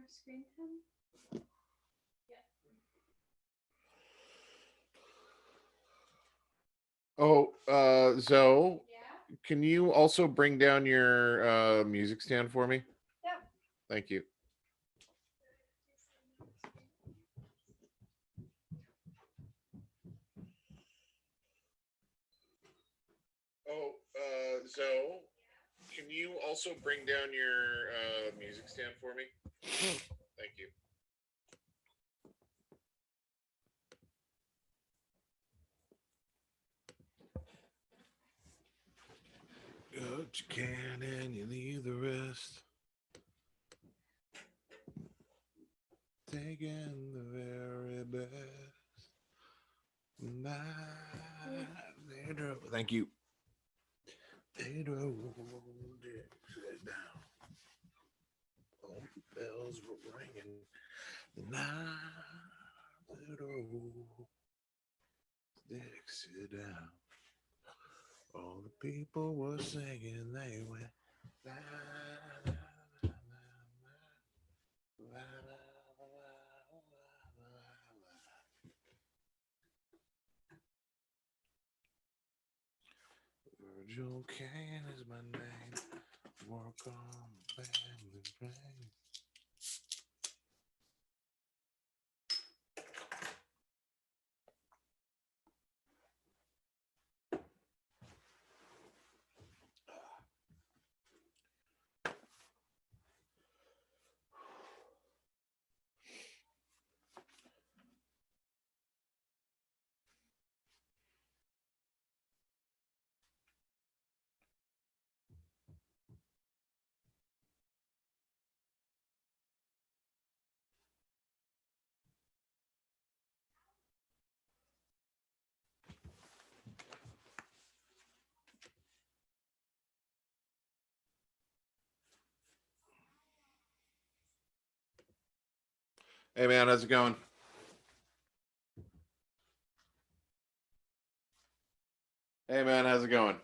screen time? Oh, Zoe, Yeah. can you also bring down your music stand for me? Yep. Thank you. Oh, Zoe, can you also bring down your music stand for me? Thank you. What you can and you leave the rest. Taking the very best. Thank you. They drove Dixie down. All the bells were ringing. The night they drove Dixie down. All the people were singing. They went. La, la, la, la, la, Virgil Kane is my name. Work on the family train. Hey man, how's it going? Hey man, how's it going?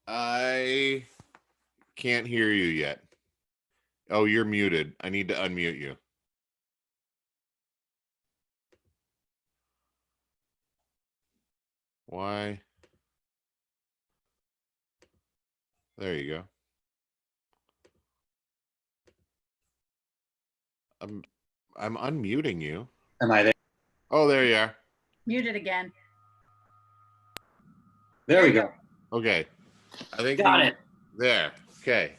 I can't hear you yet. Oh, you're muted. I need to unmute you. Why? There you go. I'm unmuting you. Am I there? Oh, there you are. Muted again. There we go. Okay. I think Got it. There. Okay.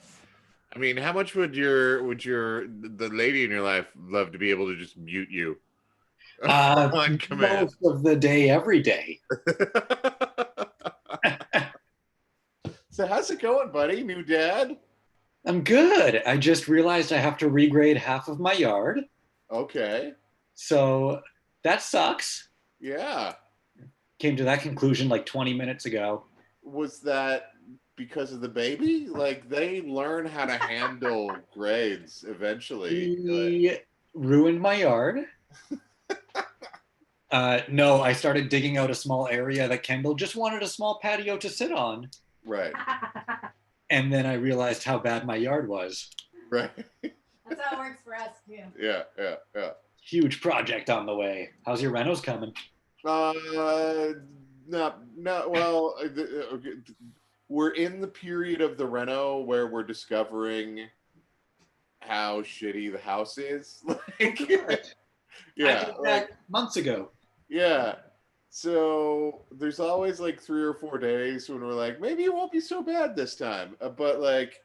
I mean, how much would the lady in your life love to be able to just mute you on command? Most of the day, every day. So how's it going, buddy? New dad? I'm good. I just realized I have to regrade half of my yard. Okay. So that sucks. Yeah. Came to that conclusion like 20 minutes ago. Was that because of the baby? Like they learn how to handle grades eventually. He ruined my yard. No, I started digging out a small area that Kendall just wanted a small patio to sit on. Right. And then I realized how bad my yard was. Right. That's how it works for us too. Yeah. Huge project on the way. How's your renos coming? No. Well, okay. We're in the period of the reno where we're discovering how shitty the house is. Like, yeah, I did that months ago. Yeah. So there's always like 3 or 4 days when we're like, maybe it won't be so bad this time. But like,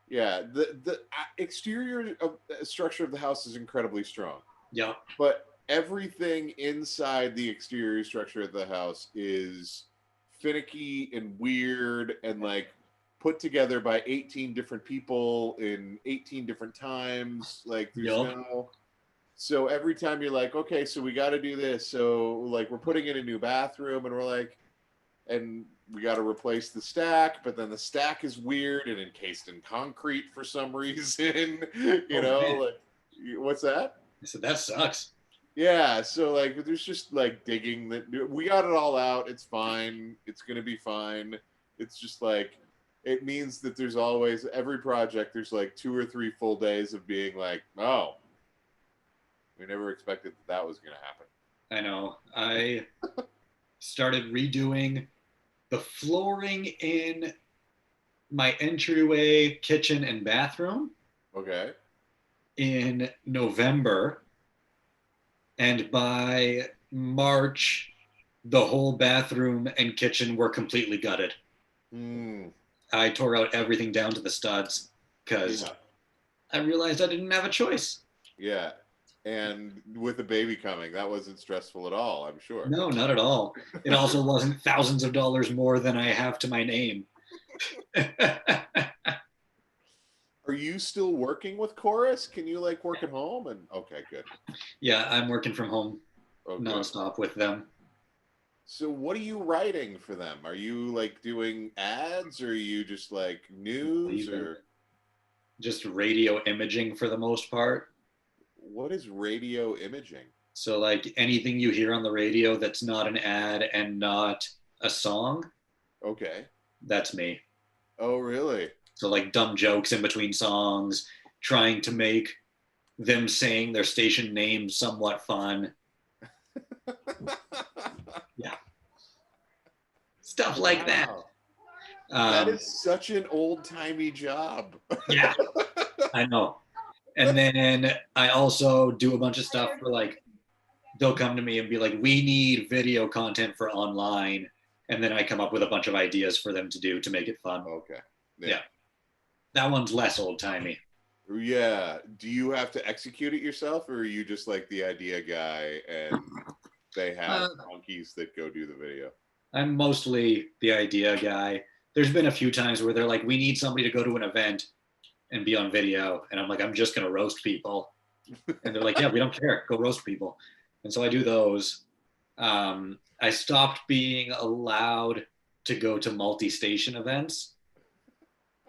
yeah, the exterior of structure of the house is incredibly strong. Yeah. But everything inside the exterior structure of the house is finicky and weird and like put together by 18 different people in 18 different times. Like there's no. So every time you're like, okay, so we got to do this. So like we're putting in a new bathroom and we're like, and we got to replace the stack, but then the stack is weird and encased in concrete for some reason. Man. Like, what's that? I said, that sucks. Yeah, so like there's just like digging that we got it all out. It's fine. It's gonna be fine. It's just like it means that there's always every project. There's like 2 or 3 full days of being like, oh, we never expected that was going to happen. I know. I started redoing the flooring in my entryway, kitchen, and bathroom Okay. in November. And by March, the whole bathroom and kitchen were completely gutted. Hmm. I tore out everything down to the studs because Yeah. I realized I didn't have a choice. Yeah. And with the baby coming, that wasn't stressful at all, I'm sure. No, not at all. It also wasn't thousands of dollars more than I have to my name. Are you still working with Chorus? Can you like work at home? And okay, good. Yeah, I'm working from home Okay. nonstop with them. So what are you writing for them? Are you like doing ads or are you just like news or Just radio imaging for the most part. what is radio imaging? So, like anything you hear on the radio that's not an ad and not a song, Okay. that's me. Oh, really? So, like dumb jokes in between songs, trying to make them saying their station name somewhat fun. Yeah. Stuff like that. Wow. That is such an old-timey job. Yeah, I know. And then I also do a bunch of stuff for like, they'll come to me and be like, we need video content for online. And then I come up with a bunch of ideas for them to do to make it fun. Okay. Yeah. That one's less old timey. Yeah. Do you have to execute it yourself or are you just like the idea guy and they have monkeys that go do the video? I'm mostly the idea guy. There's been a few times where they're like, we need somebody to go to an event and be on video. And I'm like, I'm just going to roast people. And they're like, yeah, we don't care. Go roast people. And so I do those. I stopped being allowed to go to multi-station events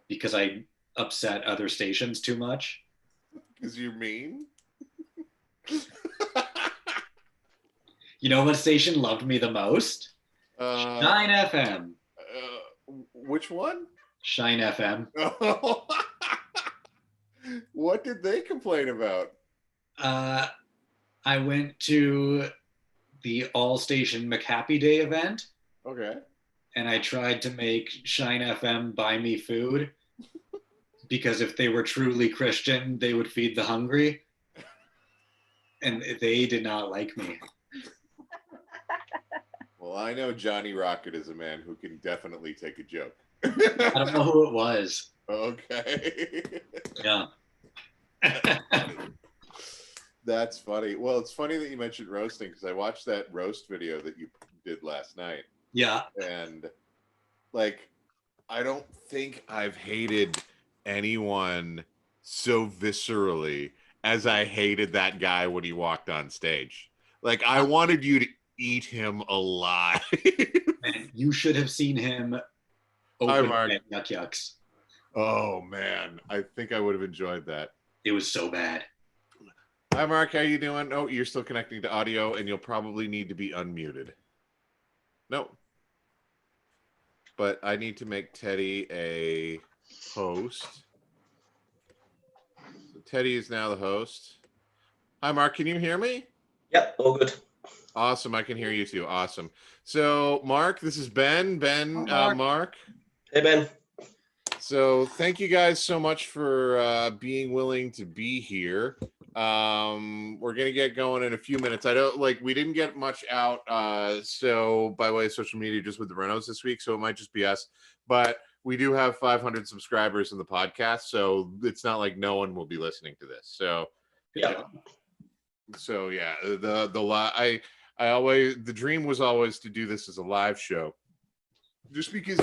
because I upset other stations too much. Because you're mean? You know what station loved me the most? Shine FM. Which one? Shine FM. What did they complain about? I went to the All Station McHappy Day event. Okay. And I tried to make Shine FM buy me food because if they were truly Christian, they would feed the hungry. And they did not like me. Well, I know Johnny Rocket is a man who can definitely take a joke. I don't know who it was. Okay. Yeah. That's funny. Well, it's funny that you mentioned roasting because I watched that roast video that you did last night. Yeah. And like, I don't think I've hated anyone so viscerally as I hated that guy when he walked on stage. Like, I wanted you to eat him alive. Man, you should have seen him open at Yuck Yucks. Oh man, I think I would have enjoyed that. It was so bad. Hi Mark, how you doing? Oh, you're still connecting to audio and you'll probably need to be unmuted. No. But I need to make Teddy a host. So Teddy is now the host. Hi Mark, can you hear me? Yep, all good. Awesome, I can hear you too. Awesome. So Mark, this is Ben. Mark. Hey, Ben. So thank you guys so much for being willing to be here. We're gonna get going in a few minutes. We didn't get much out so by way of social media just with the Renos this week, so it might just be us, but we do have 500 subscribers in the podcast, so it's not like no one will be listening to this. So yeah, I always, the dream was always to do this as a live show, just because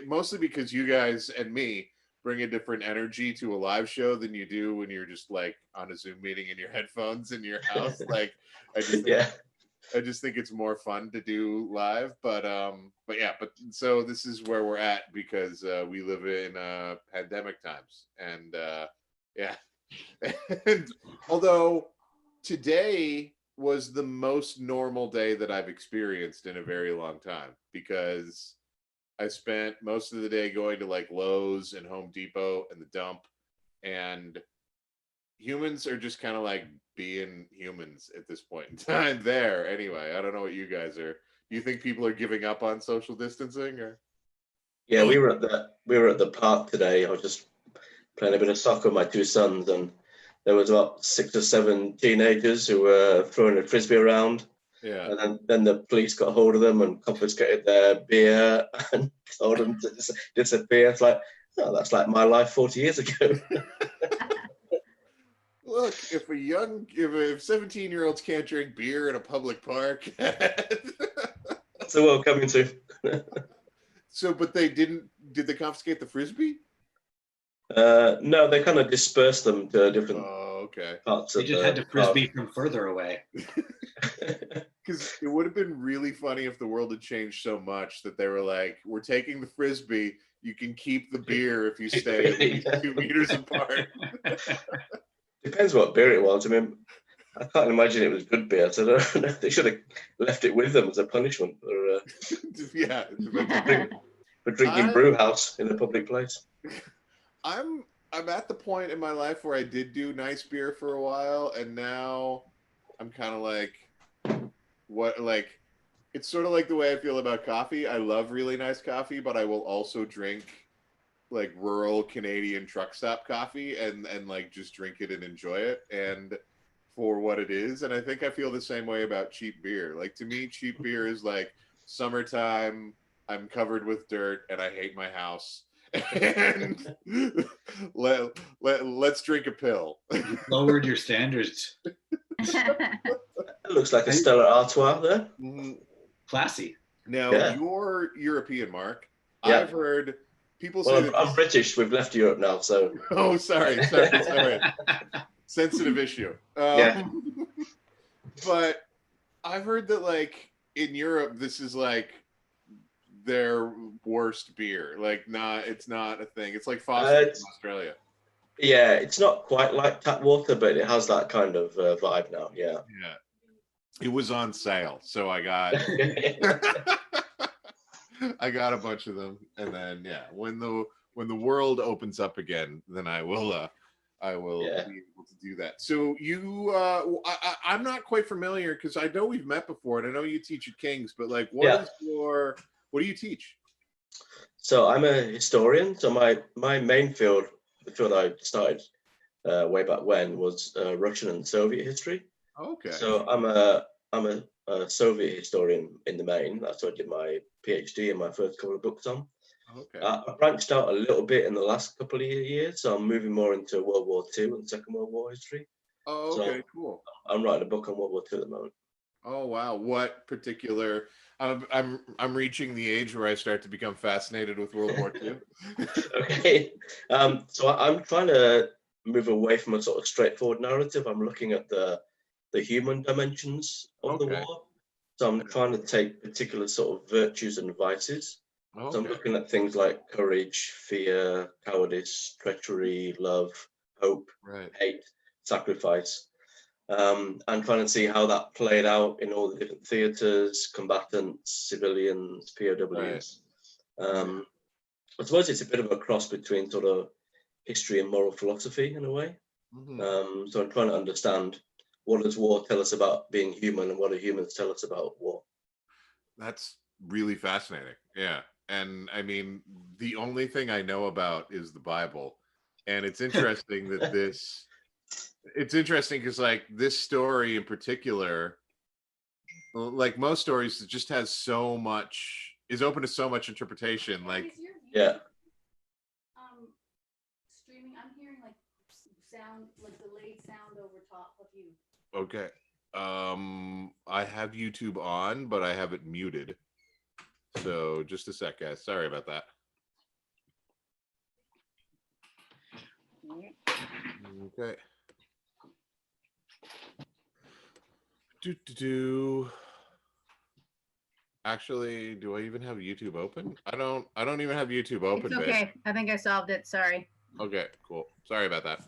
mostly because you guys and me bring a different energy to a live show than you do when you're just like on a Zoom meeting in your headphones in your house. Like, I just think it's more fun to do live. But so this is where we're at because we live in pandemic times, and and although today was the most normal day that I've experienced in a very long time because I spent most of the day going to like Lowe's and Home Depot and the dump, and humans are just kind of like being humans at this point in time there. Anyway, I don't know what you guys are. Do you think people are giving up on social distancing or? Yeah, we were at the park today. I was just playing a bit of soccer with my two sons, and there was about 6 or 7 teenagers who were throwing a frisbee around. Yeah. And then the police got hold of them and confiscated their beer and told them to disappear. It's like, oh, that's like my life 40 years ago. Look, if 17-year-olds can't drink beer in a public park. That's the world coming to. So, but did they confiscate the frisbee? No, they kind of dispersed them to different Oh, okay. parts They of just the had to frisbee from further away. Because it would have been really funny if the world had changed so much that they were like, we're taking the frisbee, you can keep the beer if you stay at least 2 meters apart. Depends what beer it was. I mean, I can't imagine it was good beer, so I don't know. They should have left it with them as a punishment Yeah. for drinking brew house in a public place. I'm at the point in my life where I did do nice beer for a while, and now I'm kind of like, it's sort of like the way I feel about coffee. I love really nice coffee, but I will also drink like rural Canadian truck stop coffee and like just drink it and enjoy it and for what it is. And I think I feel the same way about cheap beer. Like to me, cheap beer is like summertime, I'm covered with dirt and I hate my house. And let's drink a pill. You lowered your standards. It looks like a Stella Artois there. Classy. Now, Yeah. you're European, Mark. Yeah. I've heard people say Well, that I'm British. We've left Europe now, so. Oh, sorry. Sensitive issue. Yeah. But I've heard that, like, in Europe, this is like their worst beer. Like, it's not a thing. It's like Foster's in Australia. Yeah, it's not quite like tap water, but it has that kind of vibe now. Yeah. Yeah. It was on sale, so I got I got a bunch of them, and then yeah, when the world opens up again, then I will be able to do that. So I'm not quite familiar because I know we've met before, and I know you teach at King's, but like, what do you teach? So I'm a historian. So my main field, the field I started way back when, was Russian and Soviet history. Okay. So I'm a Soviet historian in the main. That's what I did my PhD and my first couple of books on. Okay. I branched out a little bit in the last couple of years, so I'm moving more into World War II and Second World War history. Oh, okay, So cool. I'm writing a book on World War II at the moment. Oh wow! What particular? I'm reaching the age where I start to become fascinated with World War II. Okay, so I'm trying to move away from a sort of straightforward narrative. I'm looking at the human dimensions of the war. So I'm trying to take particular sort of virtues and vices. Okay. So I'm looking at things like courage, fear, cowardice, treachery, love, hope, hate, sacrifice. And trying to see how that played out in all the different theatres, combatants, civilians, POWs. I suppose it's a bit of a cross between sort of history and moral philosophy in a way. So I'm trying to understand, what does war tell us about being human, and what do humans tell us about war? That's really fascinating. Yeah. And I mean, the only thing I know about is the Bible. And it's interesting that it's interesting because like this story in particular, like most stories, it just has so much, is open to so much interpretation. Like, yeah. Streaming, I'm hearing like sound, like delayed sound over top of you. Okay. I have YouTube on, but I have it muted. So just a sec, guys. Sorry about that. Okay. Actually, do I even have YouTube open? I don't even have YouTube open. It's okay. Babe. I think I solved it. Sorry. Okay, cool. Sorry about that.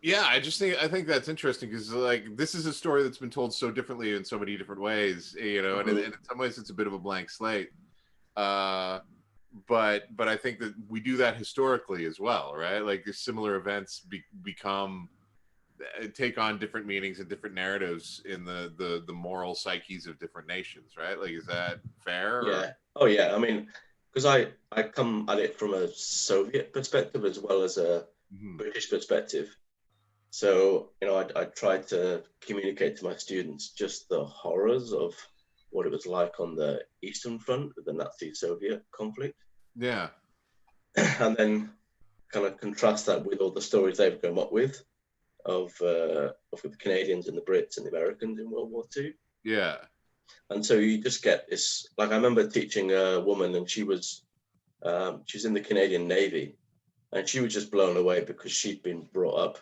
Yeah, I think that's interesting because like this is a story that's been told so differently in so many different ways, you know, and in some ways it's a bit of a blank slate. Uh, but I think that we do that historically as well, right? Like similar events become take on different meanings and different narratives in the moral psyches of different nations, right? Like, is that fair? Yeah. Oh yeah. I mean, because I come at it from a Soviet perspective as well as a British perspective. So, you know, I tried to communicate to my students just the horrors of what it was like on the Eastern Front of the Nazi-Soviet conflict. Yeah. And then kind of contrast that with all the stories they've come up with of the Canadians and the Brits and the Americans in World War II. Yeah. And so you just get this, like I remember teaching a woman and she's in the Canadian Navy and she was just blown away because she'd been brought up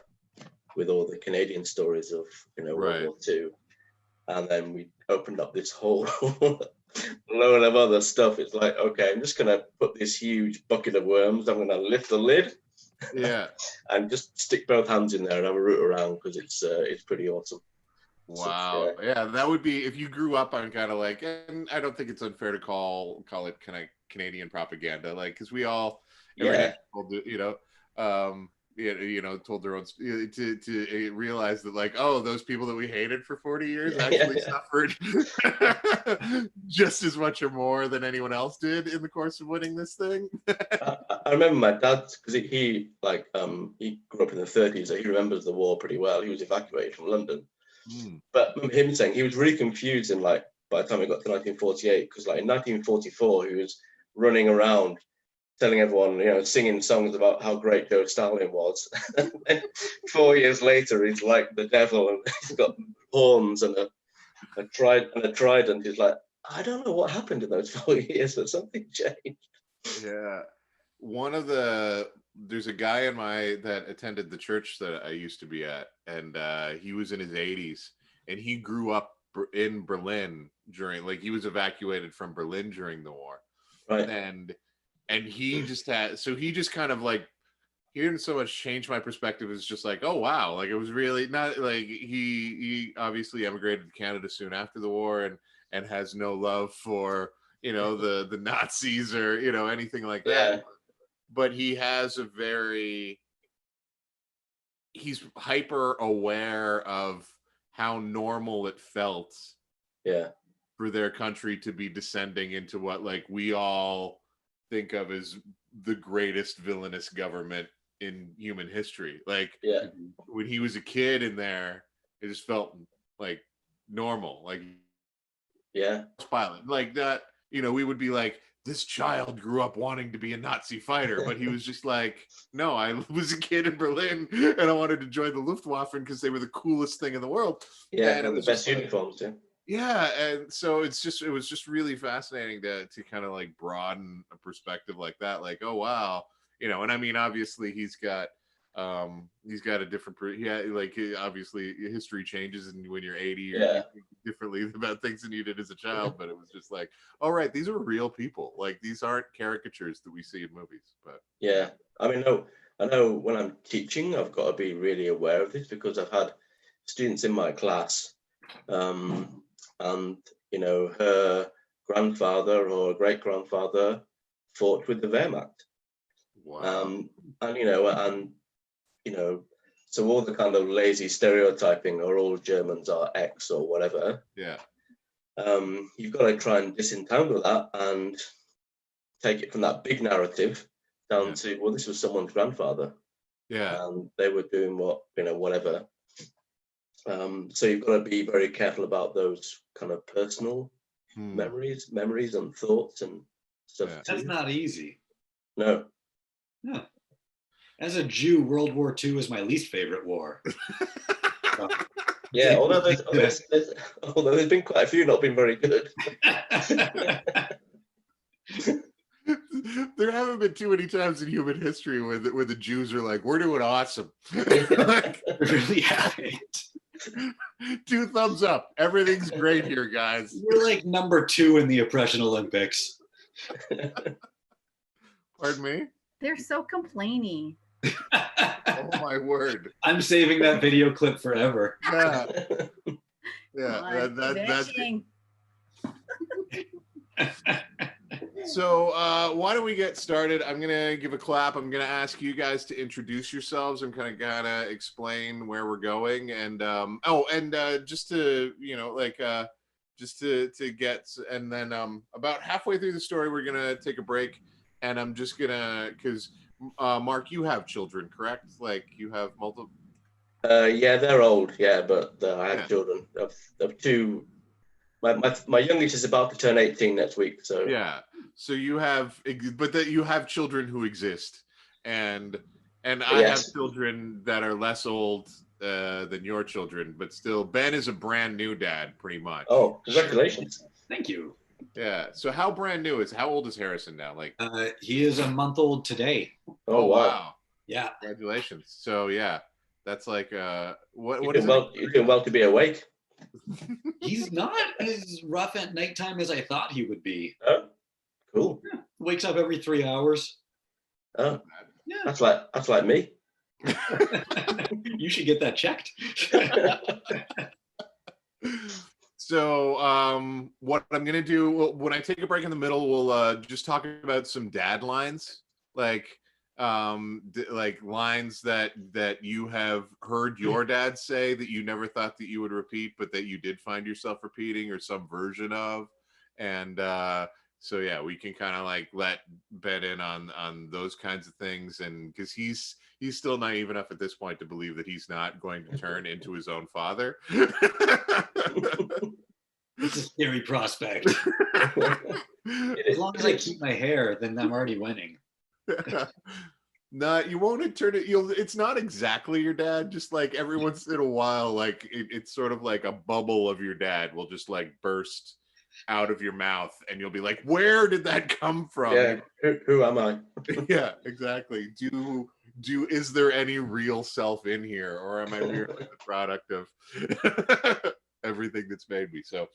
with all the Canadian stories of, you know, World War II. And then we opened up this whole load of other stuff. It's like, okay, I'm just going to put this huge bucket of worms. I'm going to lift the lid. Yeah. And just stick both hands in there and have a root around because it's pretty awesome. Wow. So, yeah, that would be if you grew up on kind of like, and I don't think it's unfair to call it kind of Canadian propaganda, like because we all, you know, you know, told their own to realize that like, oh, those people that we hated for 40 years actually suffered just as much or more than anyone else did in the course of winning this thing. I remember my dad because he grew up in the 30s, so he remembers the war pretty well. He was evacuated from London. But I remember him saying he was really confused and like by the time he got to 1948, because like in 1944 he was running around telling everyone, you know, singing songs about how great Joe Stalin was. And then 4 years later he's like the devil and he's got horns and a trident. He's like, I don't know what happened in those 4 years, but something changed. Yeah. There's a guy that attended the church that I used to be at, and he was in his 80s, and he grew up in Berlin during, like, he was evacuated from Berlin during the war, right? And he just kind of like, he didn't so much change my perspective as just like, oh wow, like it was really not like he obviously emigrated to Canada soon after the war and has no love for, you know, the Nazis or, you know, anything like that. But he has he's hyper aware of how normal it felt for their country to be descending into what like we all think of as the greatest villainous government in human history. Like when he was a kid in there, it just felt like normal, like pilot like that, you know, we would be like, this child grew up wanting to be a Nazi fighter, but he was just like, no, I was a kid in Berlin and I wanted to join the Luftwaffe because they were the coolest thing in the world. Yeah, and it was the best uniforms, Yeah, and so it was just really fascinating to kind of like broaden a perspective like that, like, oh wow, you know. And I mean, obviously he's got a different like obviously history changes, and when you're 80 you think differently about things than you did as a child, but it was just like, all right, these are real people, like these aren't caricatures that we see in movies. But I mean, no, I know when I'm teaching I've got to be really aware of this because I've had students in my class and you know, her grandfather or great grandfather fought with the Wehrmacht. Wow. And you know, so all the kind of lazy stereotyping or all Germans are X or whatever. You've got to try and disentangle that and take it from that big narrative down to, well, this was someone's grandfather. And they were doing whatever. So you've got to be very careful about those kind of personal memories and thoughts and stuff. That's not easy. No. As a Jew, World War II is my least favorite war. Yeah, although there's been quite a few not been very good. There haven't been too many times in human history where the Jews are like, we're doing awesome. Like, really haven't. 2 thumbs up. Everything's great here, guys. We're like number 2 in the oppression Olympics. Pardon me? They're so complainy. Oh my word. I'm saving that video clip forever. Yeah. Yeah. God, That's bitching. so why don't we get started? I'm gonna give a clap. I'm gonna ask you guys to introduce yourselves and kind of explain where we're going. And just to just to get, and then about halfway through the story we're gonna take a break, and I'm just gonna, because Mark, you have children, correct? Like you have multiple. Yeah, they're old. Yeah, but I have Yeah. children. I've two. My youngest is about to turn 18 next week. So Yeah. So you have, but that you have children who exist, and I have yes. children that are less old than your children, but still, Ben is a brand new dad, pretty much. Oh, congratulations! Thank you. Yeah. So how brand new how old is Harrison now? Like, He is a month old today. Oh, wow. Yeah. Congratulations. So yeah, that's like what You're is doing it? well. You're doing well to be awake. He's not as rough at nighttime as I thought he would be. Oh, cool. Yeah. Wakes up every 3 hours. Oh, Yeah. that's like me. You should get that checked. So what I'm gonna do when I take a break in the middle, we'll just talk about some dad lines, like like lines that you have heard your dad say that you never thought that you would repeat, but that you did find yourself repeating, or some version of. And so yeah, we can kind of like let Ben in on those kinds of things, and because he's still naive enough at this point to believe that he's not going to turn into his own father. It's a scary prospect. As long as I keep my hair, then I'm already winning. No, you won't turn it. It's not exactly your dad. Just like every once in a while, like it's sort of like a bubble of your dad will just like burst out of your mouth, and you'll be like, "Where did that come from?" Yeah. Who am I? Yeah, exactly. Is there any real self in here, or am I merely the product of everything that's made me? So,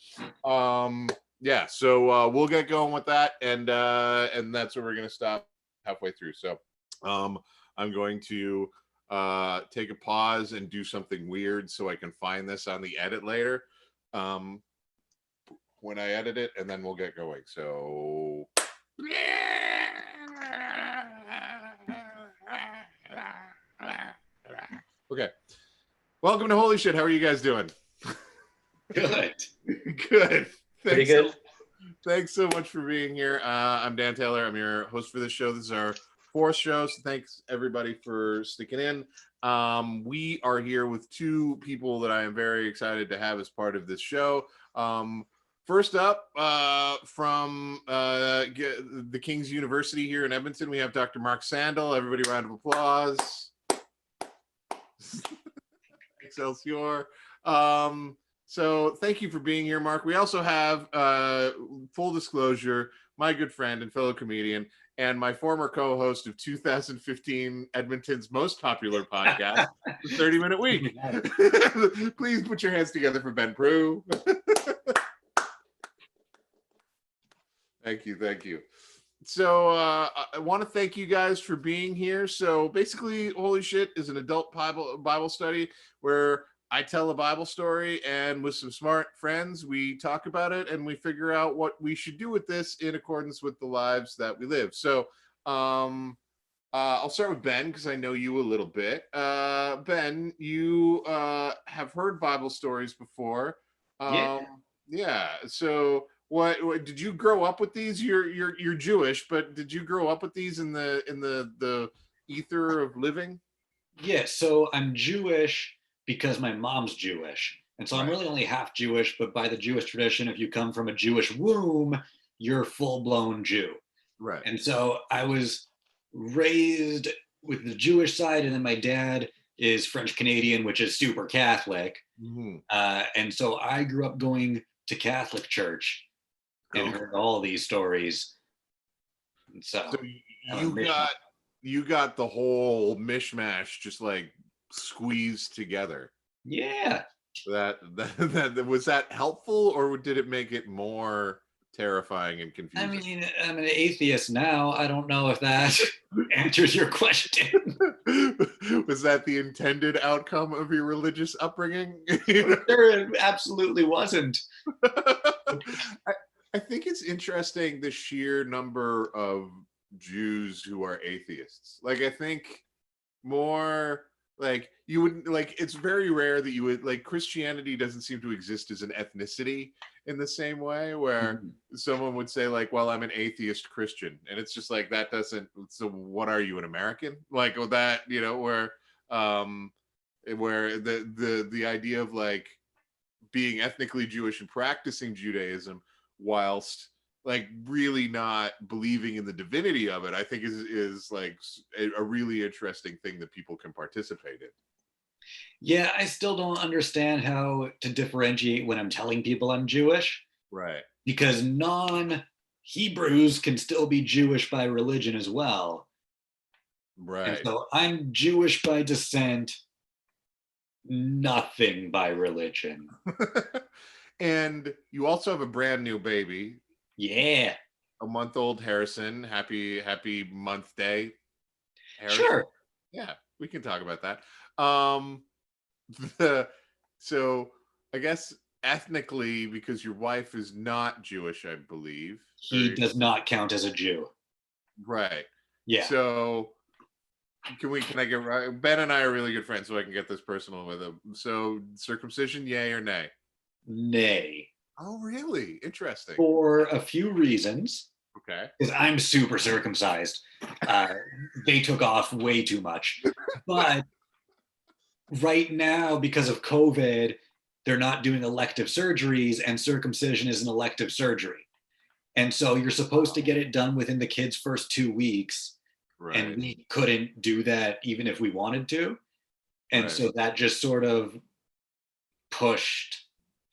yeah. So we'll get going with that, and that's where we're gonna stop halfway through. So, I'm going to take a pause and do something weird so I can find this on the edit later. When I edit it, and then we'll get going. So. Okay. Welcome to Holy Shit. How are you guys doing? Good. Good. Pretty good. Thanks so much for being here. I'm Dan Taylor. I'm your host for this show. This is our fourth show. So thanks everybody for sticking in. We are here with two people that I am very excited to have as part of this show. First up, from the King's University here in Edmonton, we have Dr. Mark Sandel. Everybody, round of applause. Excelsior. So thank you for being here, Mark. We also have, full disclosure, my good friend and fellow comedian, and my former co-host of 2015 Edmonton's most popular podcast, The 30-Minute Week. Please put your hands together for Ben Prue. Thank you. So I want to thank you guys for being here. So basically, Holy Shit is an adult Bible study where I tell a Bible story, and with some smart friends, we talk about it and we figure out what we should do with this in accordance with the lives that we live. So I'll start with Ben because I know you a little bit. Ben, you have heard Bible stories before. Yeah. So what did you grow up with these? You're Jewish, but did you grow up with these in the ether of living? Yeah. So I'm Jewish because my mom's Jewish. And so I'm really only half Jewish, but by the Jewish tradition, if you come from a Jewish womb, you're full-blown Jew. Right. And so I was raised with the Jewish side, and then my dad is French Canadian, which is super Catholic. Mm-hmm. And so I grew up going to Catholic church and heard all these stories. And so you got the whole mishmash just like squeezed together. Yeah. That was that helpful, or did it make it more terrifying and I confusing. mean, I'm an atheist now. I don't know if that answers your question. Was that the intended outcome of your religious upbringing? There it absolutely wasn't. I think it's interesting the sheer number of Jews who are atheists. Like, I think more like you would like it's very rare that you would like Christianity doesn't seem to exist as an ethnicity in the same way where someone would say like, well, I'm an atheist Christian, and it's just like that doesn't, so what are you, an American? Like, well, that, you know, where the idea of like being ethnically Jewish and practicing Judaism whilst like really not believing in the divinity of it, I think is like a really interesting thing that people can participate in. Yeah, I still don't understand how to differentiate when I'm telling people I'm Jewish, Right. because non-Hebrews can still be Jewish by religion as well. Right. And so I'm Jewish by descent, nothing by religion. And you also have a brand new baby. Yeah. A month-old Harrison. Happy month day, Harrison. Sure. Yeah, we can talk about that. So I guess ethnically, because your wife is not Jewish, I believe. He does not count as a Jew. Right. Yeah. So can I get right? Ben and I are really good friends, so I can get this personal with him. So circumcision, yay or nay? Nay. Oh, really? Interesting. For a few reasons. Okay. Because I'm super circumcised. They took off way too much. But right now, because of COVID, they're not doing elective surgeries, and circumcision is an elective surgery. And so you're supposed to get it done within the kid's first 2 weeks. Right. And we couldn't do that even if we wanted to. And Right. so that just sort of pushed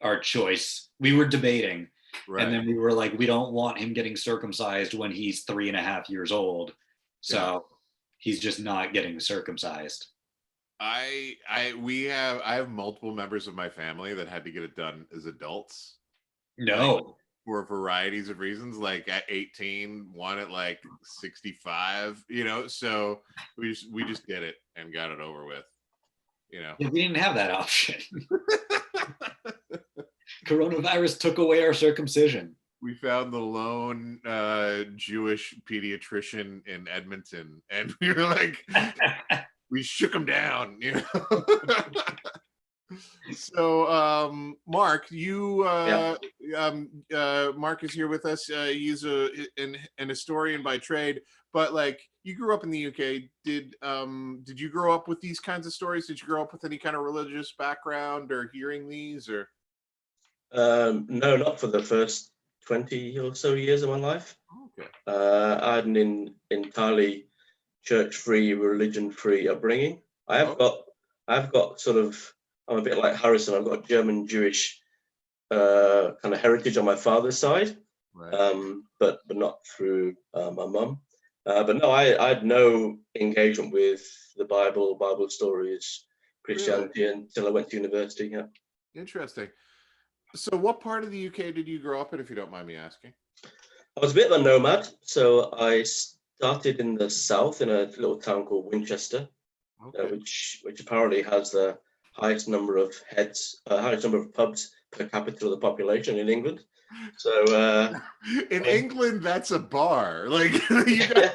our choice. We were debating. Right. And then we were like, we don't want him getting circumcised when he's 3.5 years old. So he's just not getting circumcised. I have multiple members of my family that had to get it done as adults. No. Like, for varieties of reasons, like at 18, one at like 65, you know, so we just did it and got it over with, you know. Yeah, we didn't have that option. Coronavirus took away our circumcision. We found the lone Jewish pediatrician in Edmonton, and we were like, we shook him down, you know. So, Mark, Mark is here with us. He's an historian by trade, but like, you grew up in the UK. Did you grow up with these kinds of stories? Did you grow up with any kind of religious background or hearing these, or? No, not for the first 20 or so years of my life. Okay. I had an entirely church-free, religion-free upbringing. I've got sort of, I'm a bit like Harrison. I've got German Jewish kind of heritage on my father's side, Right. but not through my mum. But no, I had no engagement with the Bible stories, Christianity until I went to university. Yeah. Interesting. So what part of the UK did you grow up in, if you don't mind me asking? I was a bit of a nomad, so I started in the south in a little town called Winchester, which apparently has the highest number of pubs per capita of the population in England. So in England, that's a bar. Like yeah,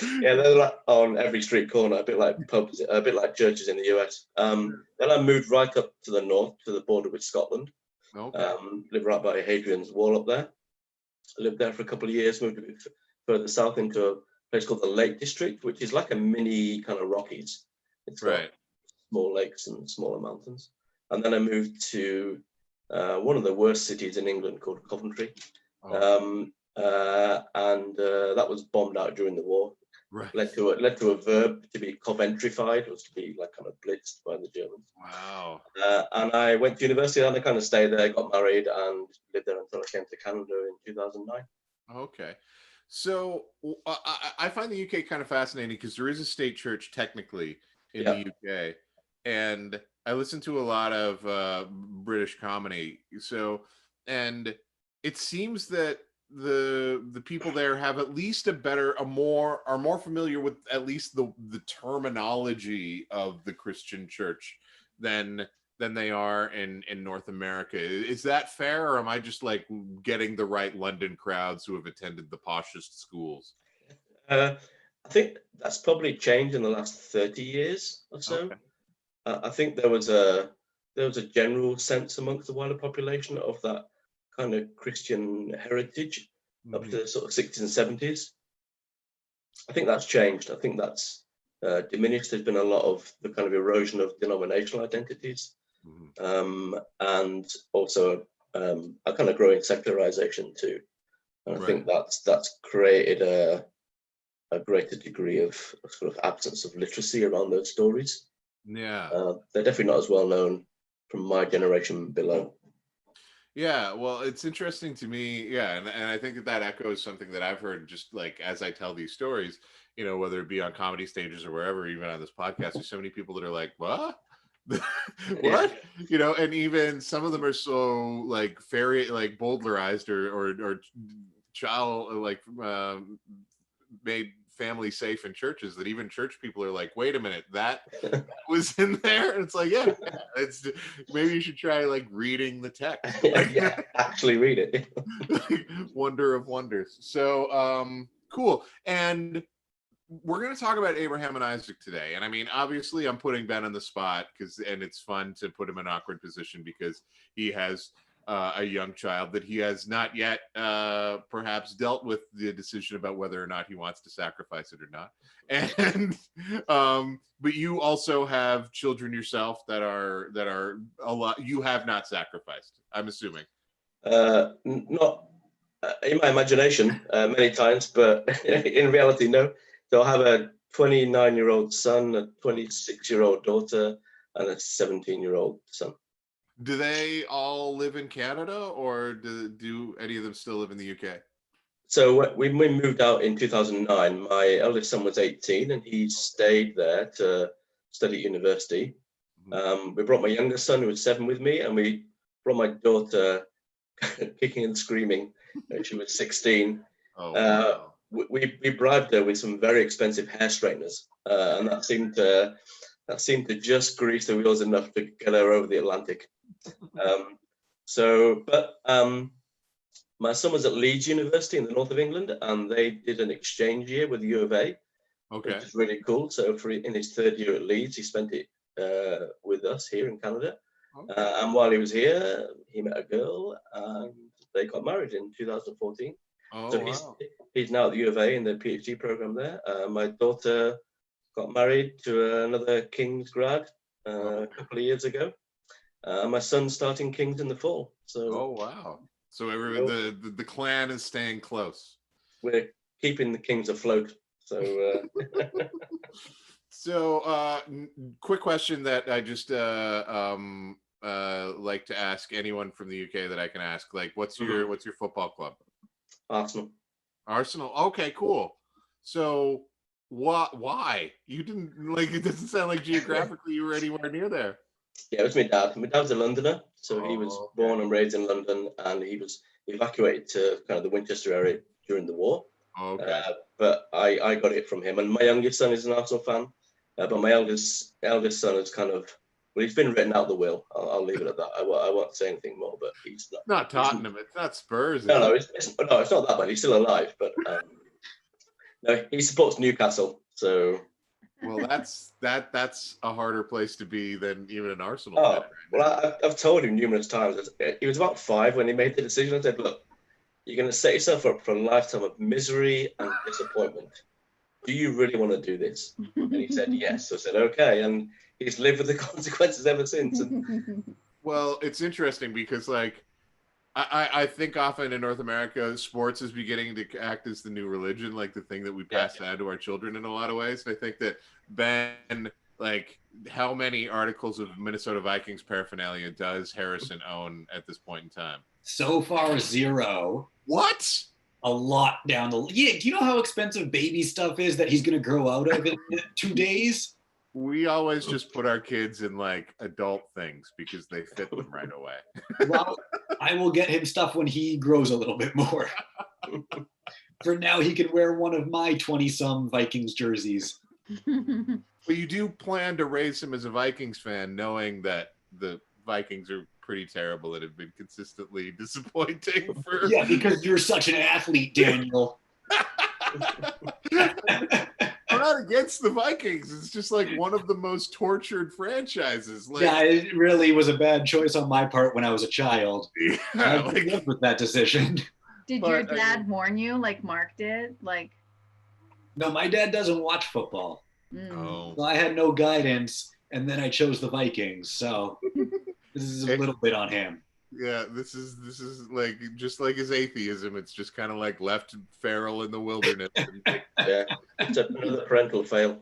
they're like on every street corner, a bit like pubs, a bit like churches in the US. Then I moved right up to the north, to the border with Scotland. Lived right by Hadrian's Wall up there. I lived there for a couple of years, moved a bit further south into a place called the Lake District, which is like a mini kind of Rockies. It's got small lakes and smaller mountains. And then I moved to one of the worst cities in England called Coventry. And that was bombed out during the war. Right. Led to a verb to be Coventrified. It was to be like kind of blitzed by the Germans. Wow. And I went to university and I kind of stayed there, got married, and lived there until I came to Canada in 2009. Okay. So I find the UK kind of fascinating because there is a state church technically in the UK, and I listen to a lot of British comedy. So, and it seems that the people there have at least are more familiar with at least the terminology of the Christian church than they are in North America. Is that fair, or am I just like getting the right London crowds who have attended the poshest schools? I think that's probably changed in the last 30 years or so. Okay. I think there was a general sense amongst the wider population of that kind of Christian heritage up to the sort of 60s and 70s. I think that's changed. I think that's diminished. There's been a lot of the kind of erosion of denominational identities, and also a kind of growing secularization too. And I think that's created a greater degree of sort of absence of literacy around those stories. Yeah. They're definitely not as well known from my generation below. Yeah, well, it's interesting to me. Yeah, and I think that echoes something that I've heard just like as I tell these stories, whether it be on comedy stages or wherever, even on this podcast, there's so many people that are like, what? What? And even some of them are so like like bowdlerized or child like made family safe in churches that even church people are like, wait a minute, that was in there. And it's like, yeah, it's maybe you should try like reading the text. Yeah, actually read it. Wonder of wonders. So cool. And we're going to talk about Abraham and Isaac today. And I mean, obviously I'm putting Ben on the spot and it's fun to put him in an awkward position because he has a young child that he has not yet perhaps dealt with the decision about whether or not he wants to sacrifice it or not. And but you also have children yourself that are a lot you have not sacrificed, I'm assuming. Not in my imagination many times, but in reality, no. So I have a 29-year-old son, a 26-year-old daughter, and a 17-year-old son. Do they all live in Canada, or do any of them still live in the UK? So when we moved out in 2009, my eldest son was 18 and he stayed there to study at university. We brought my youngest son, who was 7, with me, and we brought my daughter kicking and screaming. She was 16. Oh, wow. We bribed her with some very expensive hair straighteners, and that seemed to just grease the wheels enough to get her over the Atlantic. My son was at Leeds University in the north of England, and they did an exchange year with the U of A, which is really cool. So in his 3rd year at Leeds, he spent it with us here in Canada. And while he was here, he met a girl, and they got married in 2014. He's now at the U of A in the PhD program there. My daughter got married to another King's grad a couple of years ago. My son's starting King's in the fall. So wow. So the clan is staying close. We're keeping the Kings afloat. So so quick question that I just like to ask anyone from the UK that I can ask, like what's your football club? Arsenal. Okay, cool. So why you didn't like it? Doesn't sound like geographically you were anywhere near there. Yeah, it was my dad. My dad's a Londoner, so he was born and raised in London, and he was evacuated to kind of the Winchester area during the war. But I got it from him, and my youngest son is an Arsenal fan, but my eldest son is kind of, well, he's been written out the will. I'll leave it at that. I won't say anything more, but he's not Tottenham. It's not Spurs. No, it's not that bad. He's still alive, but no, he supports Newcastle. So. Well, that's a harder place to be than even an Arsenal fan. Well, I've told him numerous times. He was about 5 when he made the decision. I said, look, you're going to set yourself up for a lifetime of misery and disappointment. Do you really want to do this? And he said, yes. So I said, okay. And he's lived with the consequences ever since. Well, it's interesting because, like, I think often in North America, sports is beginning to act as the new religion, like the thing that we pass down to our children in a lot of ways. And I think that Ben, like, how many articles of Minnesota Vikings paraphernalia does Harrison own at this point in time? So far, 0. What? A lot down the. Yeah, do you know how expensive baby stuff is that he's going to grow out of in 2 days? We always just put our kids in like adult things because they fit them right away. Well, I will get him stuff when he grows a little bit more. For now, he can wear one of my 20-some Vikings jerseys. Well, you do plan to raise him as a Vikings fan, knowing that the Vikings are pretty terrible and have been consistently disappointing for. Yeah, because you're such an athlete, Daniel. I'm not against the Vikings. It's just like one of the most tortured franchises. Like, Yeah, it really was a bad choice on my part when I was a child. yeah, I like, lived with that decision. Did But, your I dad mean- warn you like Mark did? Like, No, my dad doesn't watch football. oh. So I had no guidance, and then I chose the Vikings. So this is a little bit on him. Yeah, this is like just like his atheism. It's just kind of like left feral in the wilderness. Yeah, it's another parental fail.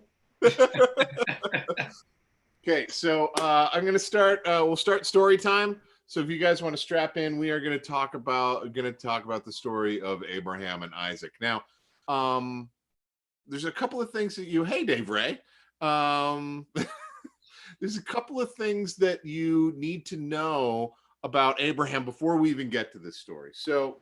Okay, so I'm gonna start. We'll start story time. So if you guys want to strap in, we are going to talk about the story of Abraham and Isaac. Now, there's a couple of things that you. Hey, Dave Ray. There's a couple of things that you need to know about Abraham before we even get to this story. So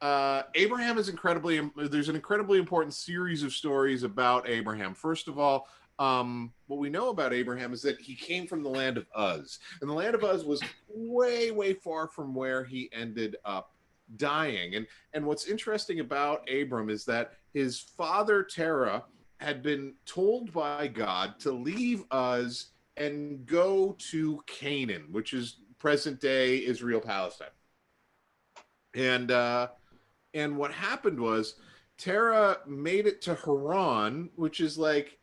Abraham is there's an incredibly important series of stories about Abraham. First of all, what we know about Abraham is that he came from the land of Uz, and the land of Uz was way, way far from where he ended up dying. And what's interesting about Abram is that his father Terah had been told by God to leave Uz and go to Canaan, which is present day Israel, Palestine. And what happened was Terah made it to Haran, which is like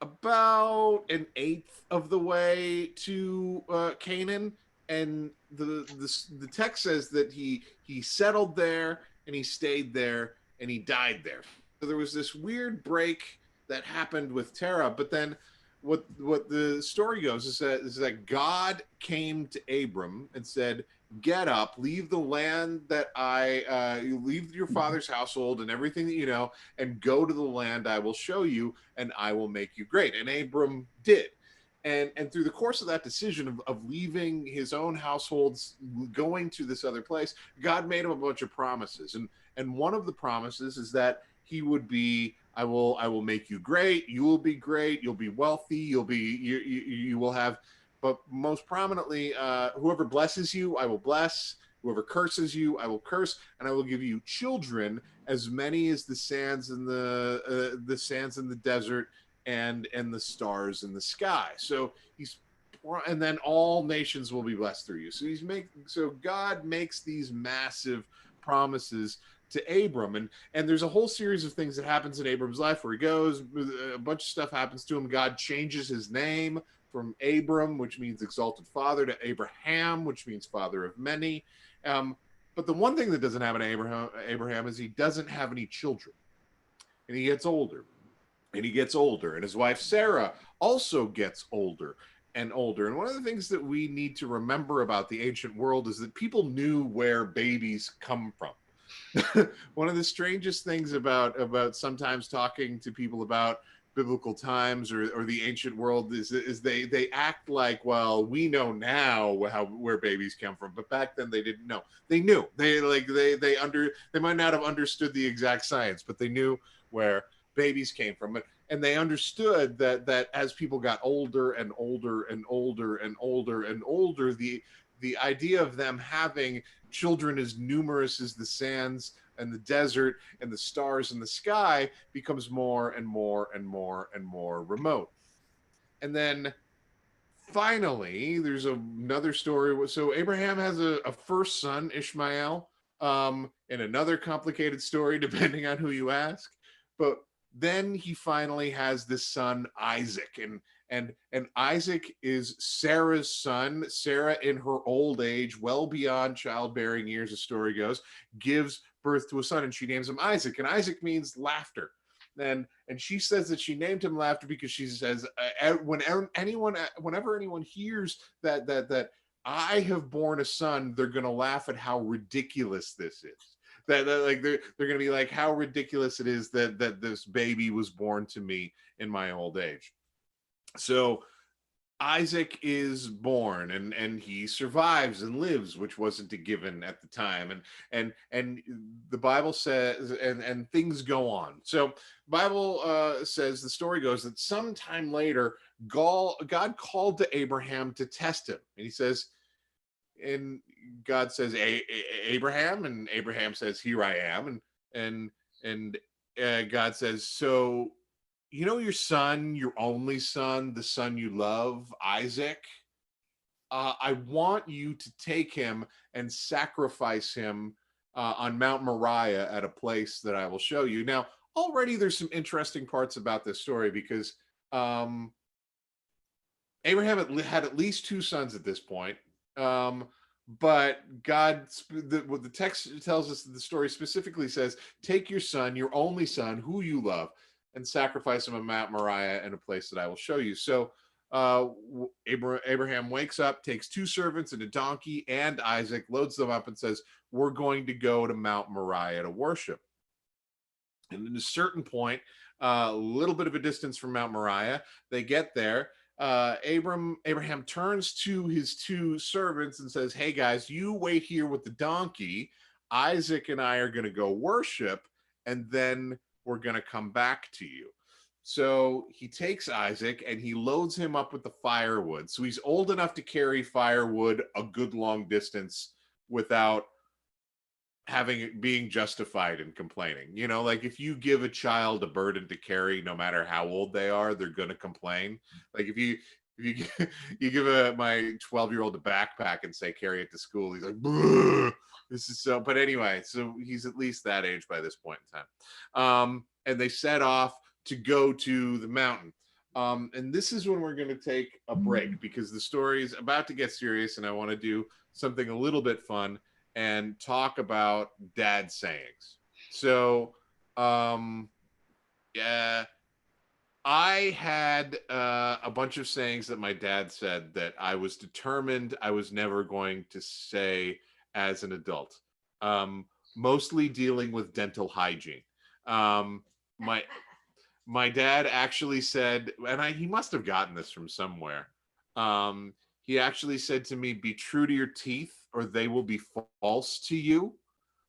about an eighth of the way to Canaan. And the text says that he settled there and he stayed there and he died there. So there was this weird break that happened with Terah, but then what the story goes is that God came to Abram and said, "Get up, leave the land that you leave your father's household and everything that you know, and go to the land I will show you, and I will make you great." And Abram did. And through the course of that decision of leaving his own households, going to this other place, God made him a bunch of promises. And one of the promises is that he would be, I will make you great, you will be great, you'll be wealthy, you will have, but most prominently, whoever blesses you, I will bless. Whoever curses you, I will curse, and I will give you children, as many as the sands in the desert and the stars in the sky. So and then all nations will be blessed through you. So God makes these massive promises to Abram, and there's a whole series of things that happens in Abram's life where he goes, a bunch of stuff happens to him. God changes his name from Abram, which means exalted father, to Abraham, which means father of many. But the one thing that doesn't happen to Abraham is he doesn't have any children, and he gets older, and his wife Sarah also gets older and older. And one of the things that we need to remember about the ancient world is that people knew where babies come from. One of the strangest things about sometimes talking to people about biblical times or the ancient world is they act like, well, we know now where babies come from, but back then they didn't know. They knew. They might not have understood the exact science, but they knew where babies came from. And they understood that as people got older and older and older and older and older, the idea of them having children as numerous as the sands and the desert and the stars in the sky becomes more and more and more and more remote. And then finally, there's another story. So Abraham has a first son, Ishmael, in another complicated story, depending on who you ask. But then he finally has this son, Isaac, and Isaac is Sarah's son. Sarah, in her old age, well beyond childbearing years, the story goes, gives birth to a son, and she names him Isaac. And Isaac means laughter. And she says that she named him laughter because she says whenever anyone hears that I have born a son, they're going to laugh at how ridiculous this is. That like they're going to be like, how ridiculous it is that this baby was born to me in my old age. So Isaac is born, and he survives and lives, which wasn't a given at the time. And the Bible says, and things go on. So Bible says, the story goes that sometime later, God called to Abraham to test him, and he says, and God says, Abraham, and Abraham says, here I am, and God says, so you know your son, your only son, the son you love, Isaac. I want you to take him and sacrifice him on Mount Moriah at a place that I will show you. Now, already there's some interesting parts about this story because Abraham had at least two sons at this point. But what the text tells us, the story specifically says, take your son, your only son, who you love, and sacrifice him on Mount Moriah in a place that I will show you. So Abraham wakes up, takes two servants and a donkey and Isaac, loads them up and says, we're going to go to Mount Moriah to worship. And at a certain point, a little bit of a distance from Mount Moriah, they get there. Abraham turns to his two servants and says, hey guys, you wait here with the donkey. Isaac and I are going to go worship, and then we're going to come back to you. So he takes Isaac and he loads him up with the firewood. So he's old enough to carry firewood a good long distance without having it being justified in complaining. You know, like if you give a child a burden to carry, no matter how old they are, they're going to complain. Like if you give my 12-year-old a backpack and say carry it to school, he's like, this is so. But anyway, so he's at least that age by this point in time. And they set off to go to the mountain. And this is when we're going to take a break because the story is about to get serious, and I want to do something a little bit fun and talk about dad sayings. So, yeah, I had a bunch of sayings that my dad said that I was determined I was never going to say as an adult, mostly dealing with dental hygiene. My dad actually said, and he must have gotten this from somewhere. He actually said to me, be true to your teeth or they will be false to you.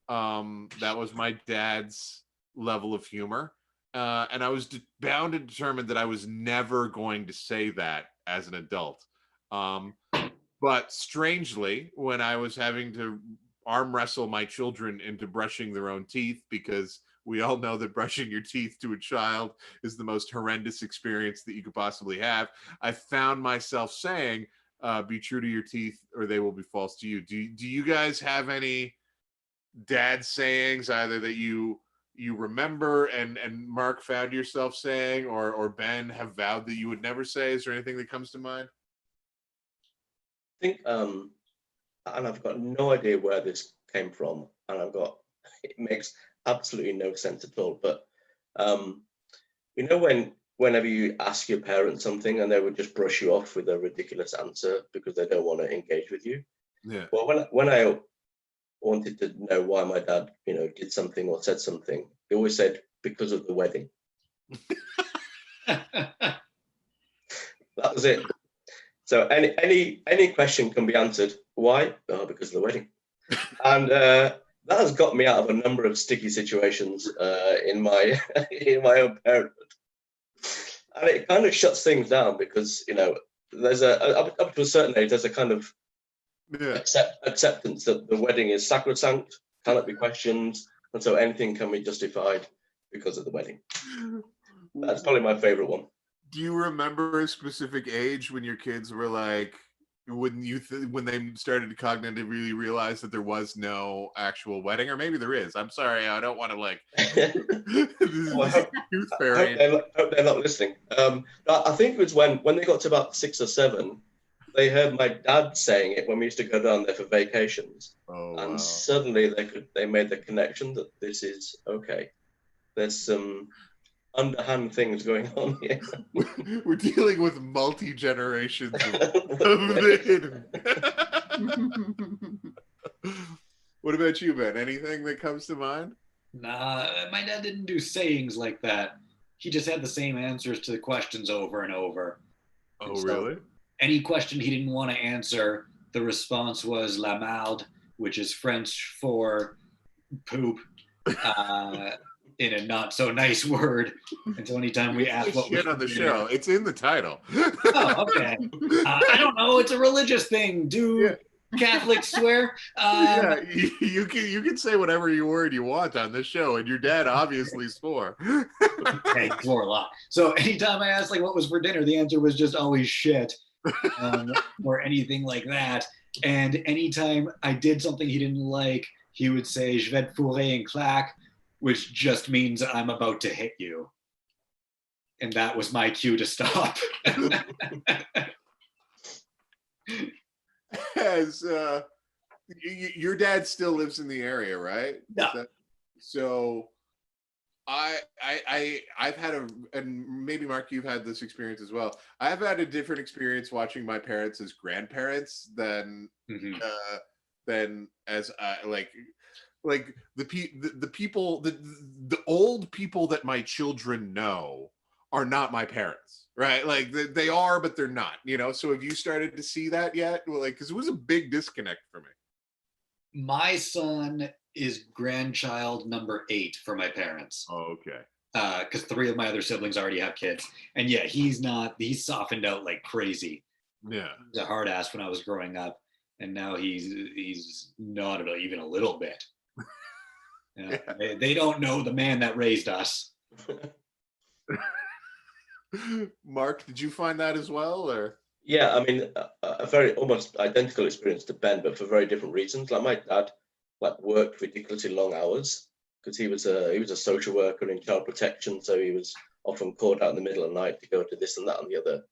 That was my dad's level of humor. And I was bound and determined that I was never going to say that as an adult. But strangely, when I was having to arm wrestle my children into brushing their own teeth, because we all know that brushing your teeth to a child is the most horrendous experience that you could possibly have, I found myself saying, be true to your teeth or they will be false to you. Do you guys have any dad sayings either that you remember and Mark found yourself saying, or Ben have vowed that you would never say? Is there anything that comes to mind? I think, and I've got no idea where this came from, and it makes absolutely no sense at all. But you know, whenever you ask your parents something and they would just brush you off with a ridiculous answer because they don't want to engage with you. Yeah. Well, when I wanted to know why my dad, did something or said something, he always said because of the wedding. That was it. So any question can be answered. Why? Oh, because of the wedding. And that has got me out of a number of sticky situations in my own parenthood. And it kind of shuts things down because there's up to a certain age there's a kind of acceptance that the wedding is sacrosanct, cannot be questioned, and so anything can be justified because of the wedding. That's probably my favorite one. Do you remember a specific age when your kids were like, when they started to cognitively realize that there was no actual wedding, or maybe there is? I'm sorry, I don't want to like. Well, I hope they're not listening. I think it was when they got to about 6 or 7, they heard my dad saying it when we used to go down there for vacations, and wow. Suddenly they made the connection that this is okay. There's some underhand things going on here. We're dealing with multi-generations of hidden. What about you, Ben? Anything that comes to mind? Nah, my dad didn't do sayings like that. He just had the same answers to the questions over and over. Oh, So really? any question he didn't want to answer, the response was la marde, which is French for poop, in a not so nice word. And so anytime we asked what was shit on the for show, dinner, it's in the title. oh, okay. I don't know. It's a religious thing. Do Catholics swear? Yeah, you can say whatever word you want on this show, and your dad obviously swore. Yeah, he swore a lot. So anytime I asked like what was for dinner, the answer was just always shit, or anything like that. And anytime I did something he didn't like, he would say "Je vais te fourrer un claque," which just means I'm about to hit you. And that was my cue to stop. As your dad still lives in the area, right? Yeah. So I've had and maybe Mark, you've had this experience as well. I've had a different experience watching my parents as grandparents than as like the people, the old people that my children know are not my parents, right? Like they are, but they're not, you know? So have you started to see that yet? Well, like, cause it was a big disconnect for me. My son is grandchild number 8 for my parents. Oh, okay. Because 3 of my other siblings already have kids. And yeah, he's softened out like crazy. Yeah. He was a hard ass when I was growing up. And now he's not even a little bit. Yeah. They don't know the man that raised us. Mark, did you find that as well, or? Yeah, I mean, a very almost identical experience to Ben, but for very different reasons. Like my dad, like worked ridiculously long hours because he was a social worker in child protection, so he was often called out in the middle of the night to go to this and that and the other.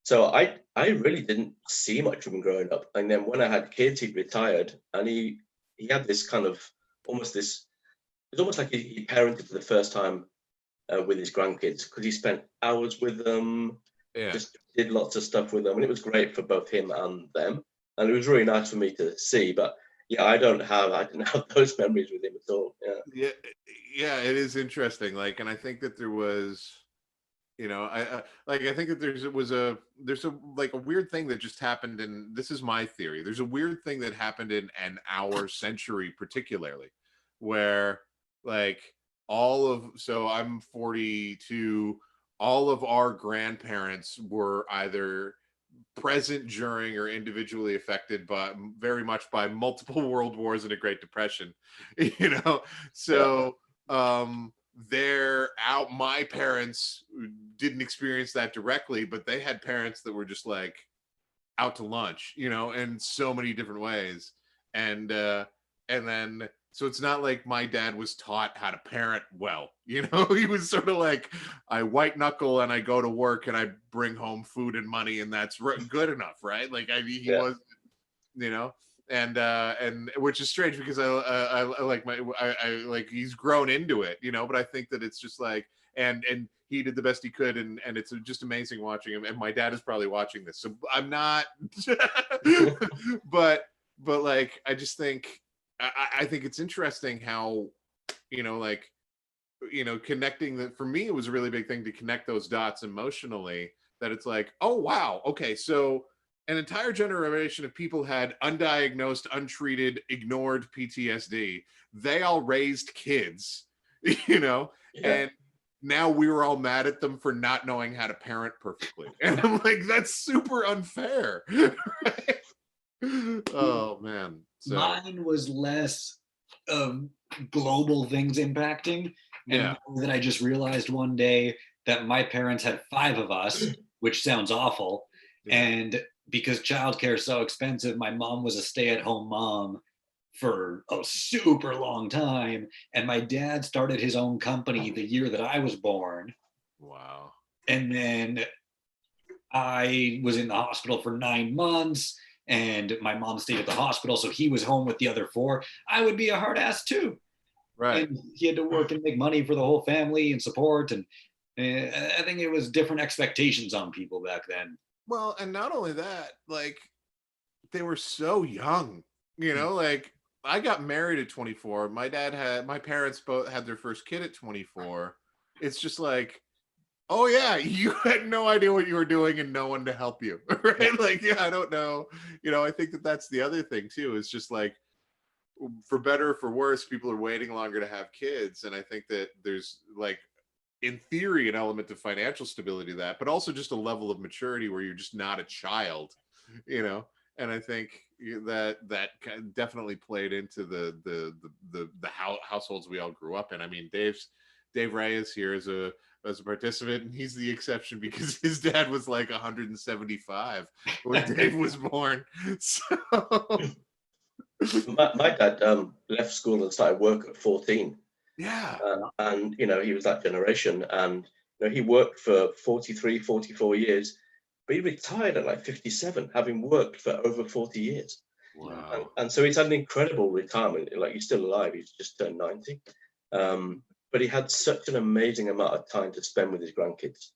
So I really didn't see much of him growing up. And then when I had kids, he retired, and he had this kind of almost this. It's almost like he parented for the first time with his grandkids because he spent hours with them. Yeah. Just did lots of stuff with them, and it was great for both him and them. And it was really nice for me to see. But yeah, I didn't have those memories with him at all. Yeah, it is interesting. Like, and I think that there was, you know, I think that there's a like a weird thing that just happened, and this is my theory. There's a weird thing that happened in our century, particularly, where like so I'm 42. All of our grandparents were either present during or individually affected by very much by multiple world wars and a Great Depression, you know. So they're out. My parents didn't experience that directly, but they had parents that were just like out to lunch, you know, in so many different ways. And then so it's not like my dad was taught how to parent well, you know. He was sort of like, I white knuckle and I go to work and I bring home food and money, and that's good enough, right? Like, I mean, he was, you know. And which is strange because I like I like he's grown into it, you know. But I think that it's just like, and he did the best he could, and it's just amazing watching him. And my dad is probably watching this, so I'm not. but like, I just think I think it's interesting how, you know, like, you know, connecting that. For me, it was a really big thing to connect those dots emotionally, that it's like, oh wow, okay, so an entire generation of people had undiagnosed, untreated, ignored PTSD. They all raised kids, you know, and now we were all mad at them for not knowing how to parent perfectly. And I'm like, that's super unfair. Right? Oh man. So mine was less of global things impacting, and more that I just realized one day that my parents had 5 of us, which sounds awful. And because childcare is so expensive, my mom was a stay-at-home mom for a super long time, and my dad started his own company the year that I was born. Wow. And then I was in the hospital for 9 months, and my mom stayed at the hospital, so he was home with the other 4. I would be a hard ass too. Right. And he had to work and make money for the whole family and support. And I think it was different expectations on people back then. Well, and not only that, like, they were so young, you know, like I got married at 24. My parents both had their first kid at 24. It's just like, Oh yeah, you had no idea what you were doing and no one to help you, right? Like, yeah, I don't know. I think that that's the other thing too. Is just like, for better or for worse, people are waiting longer to have kids, and I think that there's like, in theory, an element of financial stability to that, but also just a level of maturity where you're just not a child, you know. And I think that definitely played into the households we all grew up in. I mean, Dave Reyes here as a participant, and he's the exception because his dad was like 175 when Dave was born. So My dad left school and started work at 14. yeah, And, he was that generation. And, he worked for 43, 44 years, but he retired at like 57, having worked for over 40 years. wow, And so he's had an incredible retirement. Like, he's still alive. He's just turned 90. But he had such an amazing amount of time to spend with his grandkids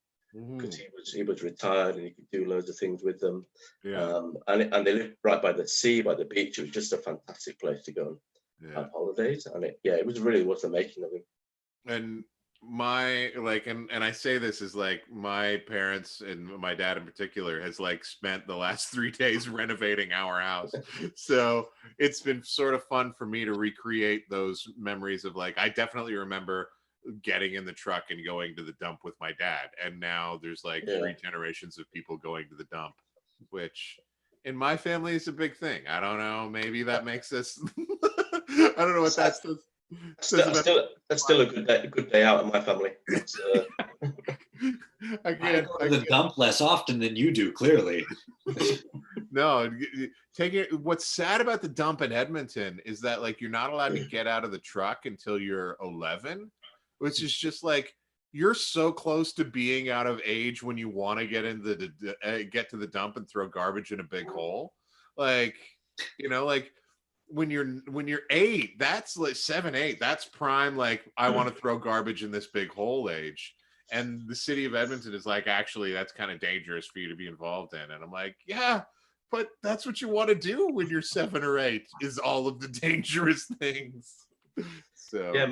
because he was retired and he could do loads of things with them. yeah, And they lived right by the sea, by the beach. It was just a fantastic place to go and yeah. have holidays. And it was really worth the making of him. And and I say this is like, my parents and my dad in particular has like spent the last 3 days renovating our house. So it's been sort of fun for me to recreate those memories of, like, I definitely remember getting in the truck and going to the dump with my dad, and now there's like 3 generations of people going to the dump, which in my family is a big thing. I don't know, maybe that makes us I don't know what that That's still a good day out in my family. I go to the dump less often than you do, clearly. No, what's sad about the dump in Edmonton is that, like, you're not allowed to get out of the truck until you're 11, which is just like, you're so close to being out of age when you want to get to the dump and throw garbage in a big hole. Like, like, when you're 8, that's like 7, 8, that's prime, like, I want to throw garbage in this big hole age. And the city of Edmonton is like, actually, that's kind of dangerous for you to be involved in. And I'm like, yeah, but that's what you want to do when you're 7 or 8, is all of the dangerous things. So yeah,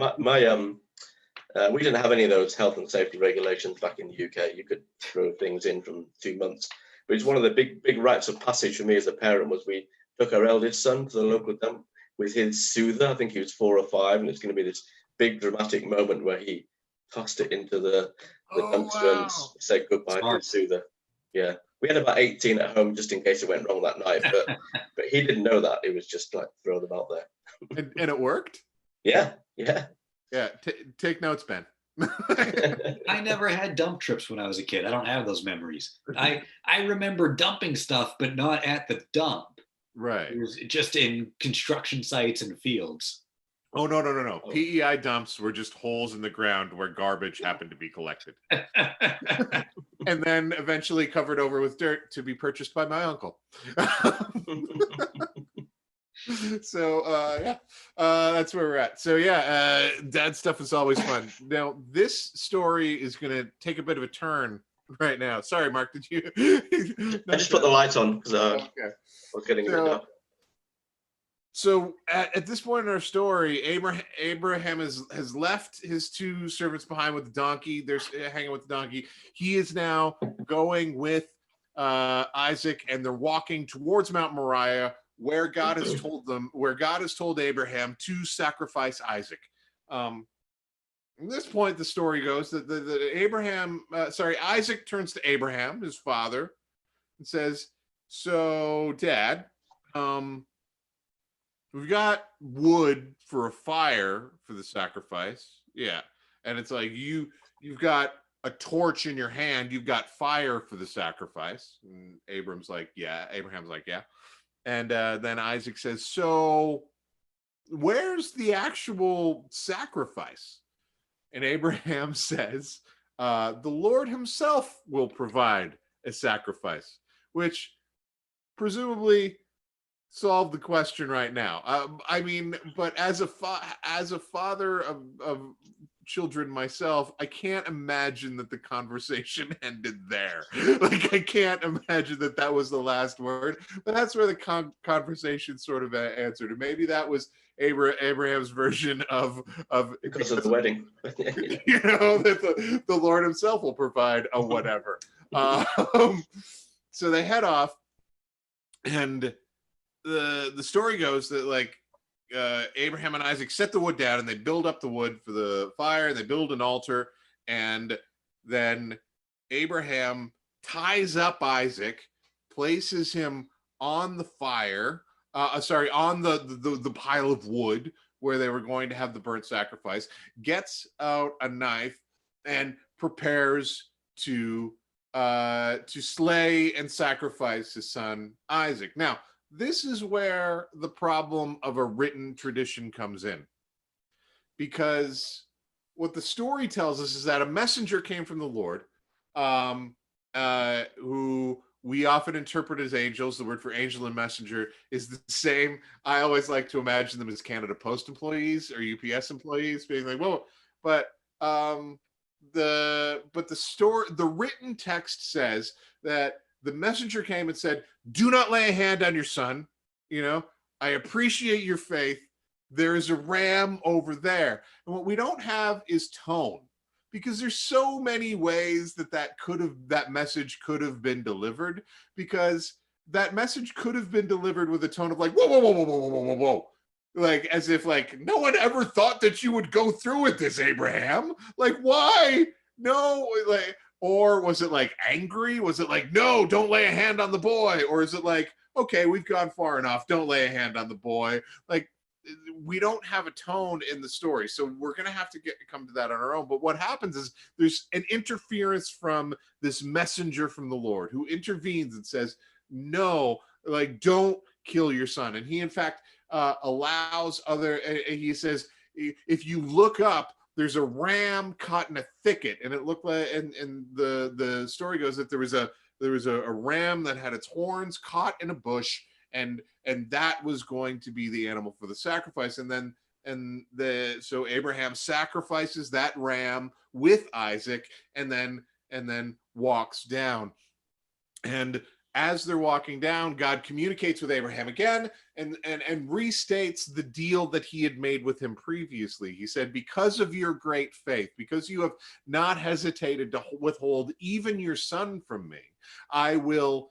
we didn't have any of those health and safety regulations back in the UK. You could throw things in from 2 months, but it's one of the big rites of passage for me as a parent. Was we took our eldest son to the local dump with his soother. I think he was 4 or 5, and it's going to be this big dramatic moment where he tossed it into the dumpster and said goodbye to his soother. Yeah, we had about 18 at home just in case it went wrong that night, but he didn't know that. It was just like, throw them out there. and it worked. Yeah. Take notes, Ben. I never had dump trips when I was a kid. I don't have those memories. I remember dumping stuff, but not at the dump. Right. It was just in construction sites and fields. Oh, no. PEI dumps were just holes in the ground where garbage happened to be collected. And then eventually covered over with dirt to be purchased by my uncle. So that's where we're at. So dad stuff is always fun. Now this story is gonna take a bit of a turn right now. Sorry, Mark, did you I just put the lights on because I was getting a bit dark. So at this point in our story, Abraham has left his 2 servants behind with the donkey. They're hanging with the donkey. He is now going with Isaac, and they're walking towards Mount Moriah, where God has told Abraham to sacrifice Isaac. At this point, the story goes that Isaac turns to Abraham, his father, and says, "So, Dad, we've got wood for a fire for the sacrifice." Yeah. And it's like, you've got a torch in your hand, you've got fire for the sacrifice. And Abraham's like, yeah. And then Isaac says, "So where's the actual sacrifice?" And Abraham says, "The Lord himself will provide a sacrifice," which presumably solve the question right now. I mean, but as a father of children myself, I can't imagine that the conversation ended there. Like, I can't imagine that that was the last word. But that's where the conversation sort of answered. And maybe that was Abraham's version of because of the wedding. you know, that the Lord himself will provide a whatever. So they head off, and the story goes that, like, Abraham and Isaac set the wood down, and they build up the wood for the fire, and they build an altar, and then Abraham ties up Isaac, places him on the fire, on the pile of wood where they were going to have the burnt sacrifice, gets out a knife and prepares to slay and sacrifice his son Isaac. Now, this is where the problem of a written tradition comes in, because what the story tells us is that a messenger came from the Lord, who we often interpret as angels. The word for angel and messenger is the same. I always like to imagine them as Canada Post employees or UPS employees, being like, whoa, but the written text says that the messenger came and said, do not lay a hand on your son. You know, I appreciate your faith. There is a ram over there. And what we don't have is tone, because there's so many ways that message could have been delivered, because that message could have been delivered with a tone of like, whoa, whoa, whoa, whoa, whoa, whoa, whoa, whoa. Like, as if like, no one ever thought that you would go through with this, Abraham. Like, why? No, like, or was it like angry? Was it like, no, don't lay a hand on the boy? Or is it like, okay, we've gone far enough, don't lay a hand on the boy? Like, we don't have a tone in the story, so we're going to have to come to that on our own. But what happens is there's an interference from this messenger from the Lord, who intervenes and says, no, like, don't kill your son. And he, in fact, allows he says, if you look up, there's a ram caught in a thicket, and it looked like, and the story goes that there was a ram that had its horns caught in a bush, and that was going to be the animal for the sacrifice. So Abraham sacrifices that ram with Isaac, and then walks down. And as they're walking down, God communicates with Abraham again and restates the deal that he had made with him previously. He said, because of your great faith, because you have not hesitated to withhold even your son from me, I will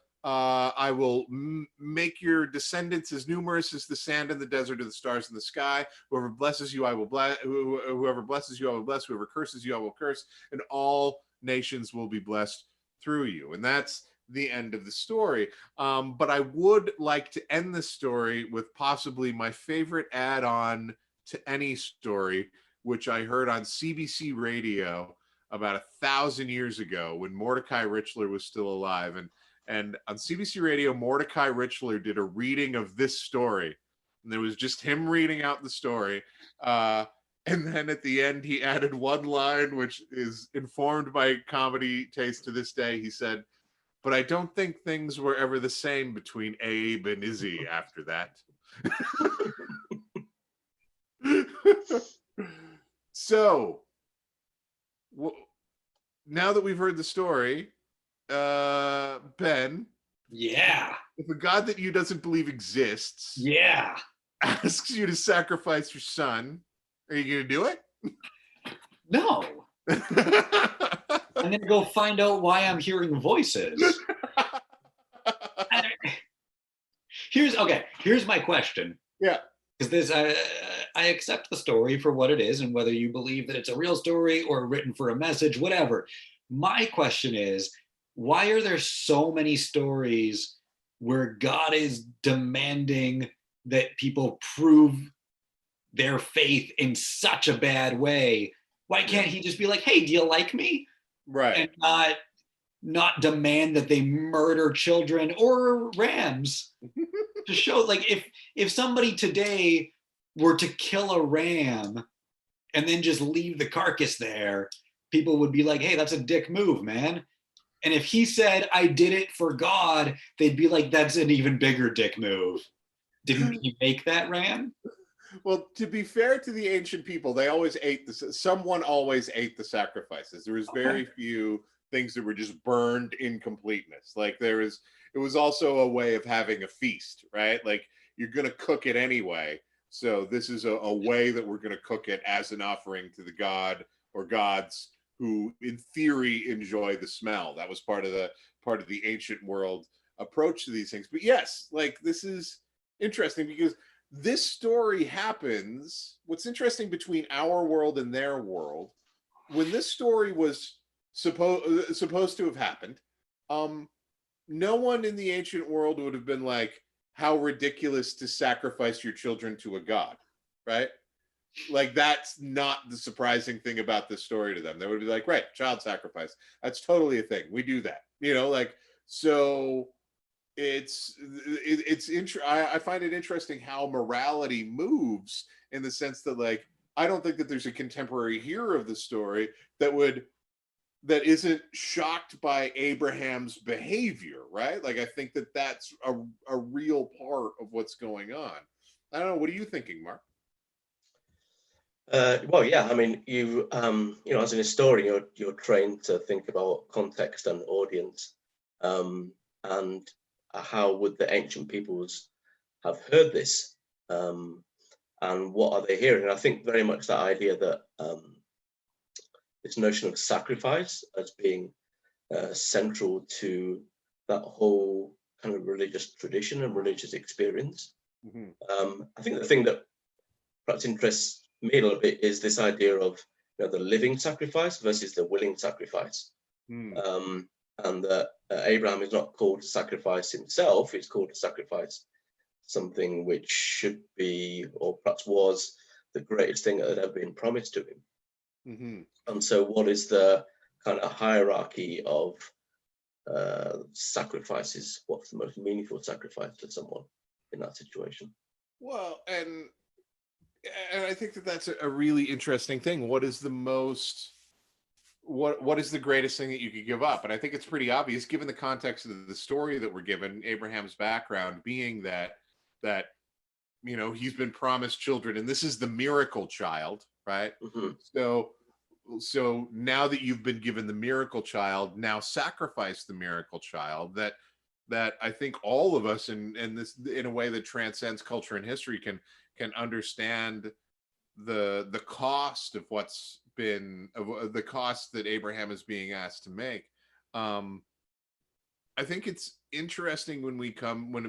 make your descendants as numerous as the sand in the desert or the stars in the sky. Whoever blesses you, I will bless. Whoever blesses you, I will bless. Whoever curses you, I will curse. And all nations will be blessed through you. And that's the end of the story. But I would like to end the story with possibly my favorite add-on to any story, which I heard on CBC radio about 1,000 years ago when Mordecai Richler was still alive. And on CBC radio, Mordecai Richler did a reading of this story. And there was just him reading out the story. And then at the end, he added one line, which is informed by comedy taste to this day. He said, but I don't think things were ever the same between Abe and Izzy after that. So, now that we've heard the story, Ben. Yeah. If a God that you doesn't believe exists, yeah, asks you to sacrifice your son, are you going to do it? No. I'm gonna go find out why I'm hearing voices. Here's my question. Yeah. Is this I accept the story for what it is, and whether you believe that it's a real story or written for a message, whatever. My question is, why are there so many stories where God is demanding that people prove their faith in such a bad way? Why can't he just be like, hey, do you like me? Right. And not demand that they murder children or rams to show, like, if somebody today were to kill a ram and then just leave the carcass there, people would be like, hey, that's a dick move, man. And if he said, I did it for God, they'd be like, that's an even bigger dick move. Didn't he make that ram? Well, to be fair to the ancient people, they always ate someone always ate the sacrifices. There was very few things that were just burned in completeness. Like it was also a way of having a feast, right? Like you're going to cook it anyway. So this is a way that we're going to cook it as an offering to the god or gods who in theory enjoy the smell. That was part of the ancient world approach to these things. But yes, like this is interesting because this story happens. What's interesting between our world and their world, when this story was supposed to have happened, no one in the ancient world would have been like, how ridiculous to sacrifice your children to a god, right? Like that's not the surprising thing about this story to them. They would be like, right, child sacrifice. That's totally a thing. We do that, like so. I find it interesting how morality moves in the sense that like I don't think that there's a contemporary hearer of the story that isn't shocked by Abraham's behavior, right? Like I think that that's a real part of what's going on. I don't know. What are you thinking, Mark? Well, yeah. I mean, as an historian, you're trained to think about context and audience, and how would the ancient peoples have heard this, and what are they hearing? And I think very much that idea that this notion of sacrifice as being central to that whole kind of religious tradition and religious experience. Mm-hmm. I think the thing that perhaps interests me a little bit is this idea of the living sacrifice versus the willing sacrifice. And that Abraham is not called to sacrifice himself, he's called to sacrifice something which should be, or perhaps was, the greatest thing that had ever been promised to him. Mm-hmm. And so what is the kind of hierarchy of sacrifices? What's the most meaningful sacrifice to someone in that situation? Well, and I think that that's a really interesting thing. What is the most... what is the greatest thing that you could give up? And I think it's pretty obvious given the context of the story that we're given, Abraham's background being that he's been promised children and this is the miracle child, right? Mm-hmm. So now that you've been given the miracle child, now sacrifice the miracle child. That I think all of us in this, in a way that transcends culture and history, can understand the cost of what's been, of the cost that Abraham is being asked to make. I think it's interesting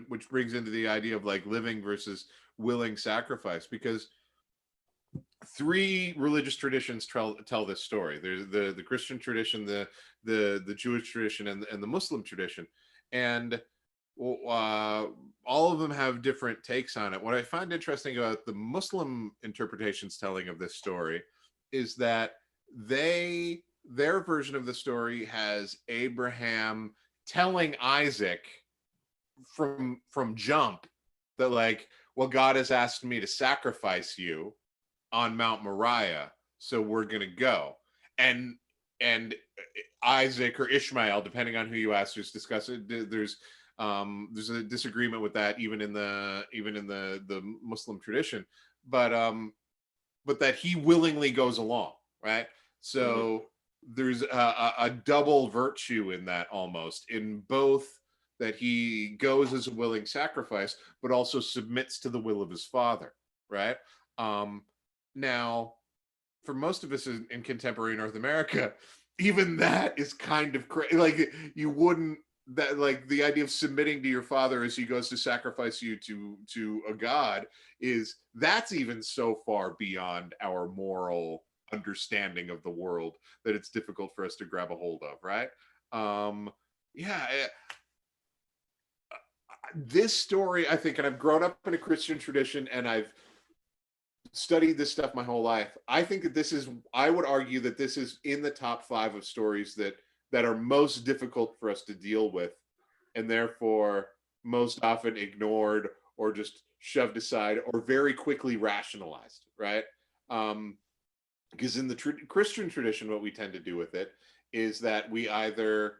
which brings into the idea of like living versus willing sacrifice, because three religious traditions tell this story. There's the Christian tradition, the Jewish tradition, and the Muslim tradition, and all of them have different takes on it. What I find interesting about the Muslim interpretations telling of this story is that their version of the story has Abraham telling Isaac from jump that like, well, God has asked me to sacrifice you on Mount Moriah, so we're gonna go. And Isaac or Ishmael, depending on who you ask, just discuss it. There's a disagreement with that even in the Muslim tradition, but that he willingly goes along, right? So mm-hmm. There's a double virtue in that, almost, in both that he goes as a willing sacrifice, but also submits to the will of his father, right? Now, for most of us in contemporary North America, even that is kind of crazy. Like, you wouldn't, that, like, the idea of submitting to your father as he goes to sacrifice you to a god, that's even so far beyond our moral understanding of the world that it's difficult for us to grab a hold of, right? This story, I think, and I've grown up in a Christian tradition and I've studied this stuff my whole life. I think that I would argue that this is in the top 5 of stories that are most difficult for us to deal with, and therefore most often ignored or just shoved aside or very quickly rationalized, right? Because in the Christian tradition, what we tend to do with it is that we either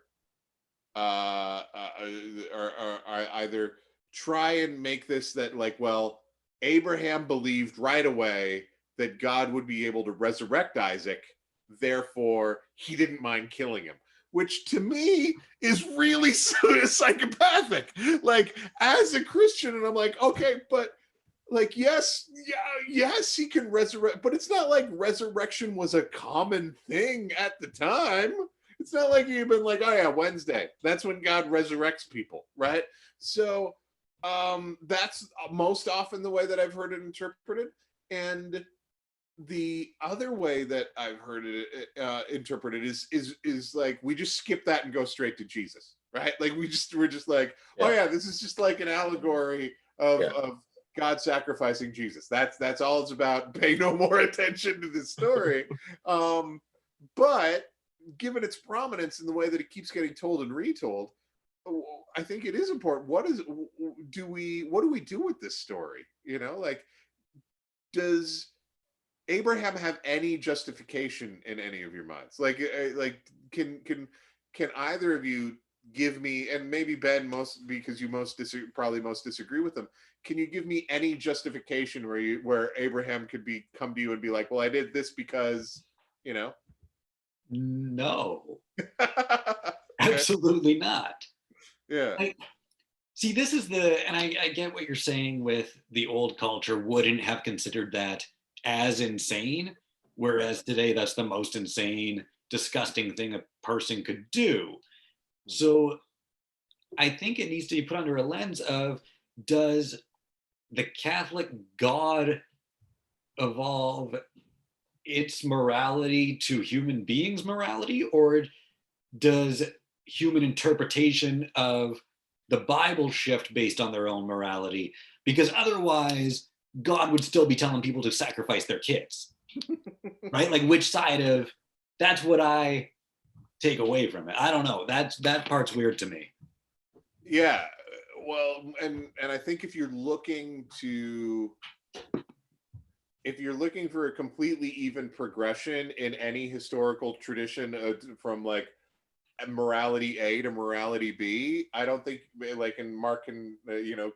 either try and make this that, like, well, Abraham believed right away that God would be able to resurrect Isaac. Therefore, he didn't mind killing him, which to me is really psychopathic. Like, as a Christian, and I'm like, okay, but like, yes, yeah, yes, he can resurrect, but it's not like resurrection was a common thing at the time. It's not like you've been like, oh yeah, Wednesday, that's when God resurrects people, right? So that's most often the way that I've heard it interpreted. And the other way that I've heard it interpreted is like, we just skip that and go straight to Jesus, right? Like, we're just like, oh yeah, this is just like an allegory of God sacrificing Jesus. That's all it's about. Pay no more attention to the story. But given its prominence in the way that it keeps getting told and retold, I think it is important. What do we do with this story? You know, like, does Abraham have any justification in any of your minds? Like can either of you give me, and maybe Ben, most because you probably most disagree with them, can you give me any justification where Abraham could come to you and be like, well, I did this because, you know? No, absolutely not. Yeah. See, this is and I get what you're saying with the old culture wouldn't have considered that as insane, whereas today that's the most insane, disgusting thing a person could do. So I think it needs to be put under a lens of, does the Catholic God evolve its morality to human beings' morality, or does human interpretation of the Bible shift based on their own morality? Because otherwise, God would still be telling people to sacrifice their kids, right? Like, which side of, that's what I take away from it. I don't know. That part's weird to me. Yeah. Well, and I think if you're looking for a completely even progression in any historical tradition, from like morality A to morality B, I don't think, like, and Mark can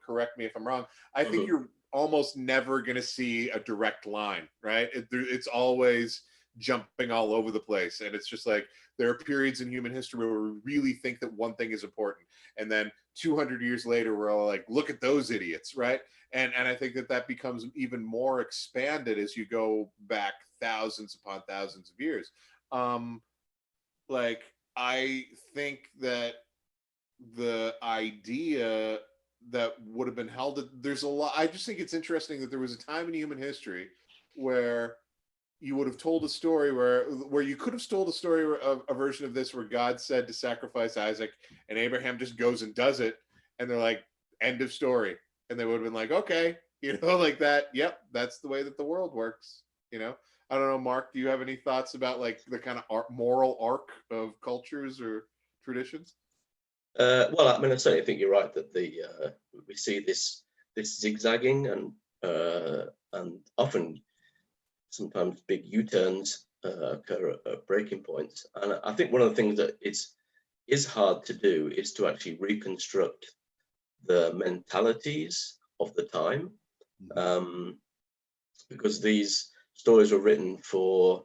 correct me if I'm wrong, I think you're almost never going to see a direct line, right? It's always jumping all over the place, and it's just like, there are periods in human history where we really think that one thing is important, and then 200 years later we're all like, look at those idiots, right? And I think that becomes even more expanded as you go back thousands upon thousands of years. Like, I think that the idea that would have been held, there's a lot, I just think it's interesting that there was a time in human history where you would have told a story where you could have told a story of a version of this where God said to sacrifice Isaac, and Abraham just goes and does it, and they're like, end of story. And they would have been like, okay, like that. Yep, that's the way that the world works. I don't know, Mark, do you have any thoughts about like the kind of moral arc of cultures or traditions? Well, I mean, I certainly think you're right that we see this zigzagging and often sometimes big U-turns occur at breaking points. And I think one of the things that is hard to do is to actually reconstruct the mentalities of the time, because these stories were written for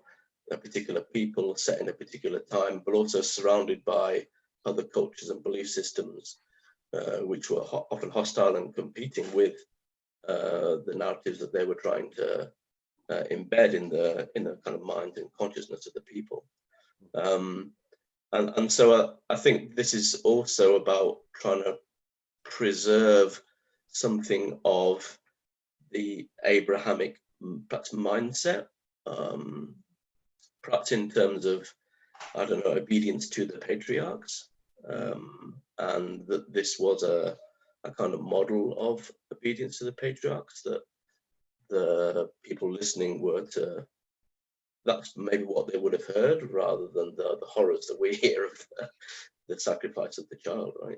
a particular people set in a particular time, but also surrounded by other cultures and belief systems, which were often hostile and competing with the narratives that they were trying to embed in the kind of mind and consciousness of the people. And so I think this is also about trying to preserve something of the Abrahamic perhaps mindset, perhaps in terms of, I don't know, obedience to the patriarchs, and that this was a kind of model of obedience to the patriarchs, that the people listening that's maybe what they would have heard, rather than the horrors that we hear of the sacrifice of the child, right?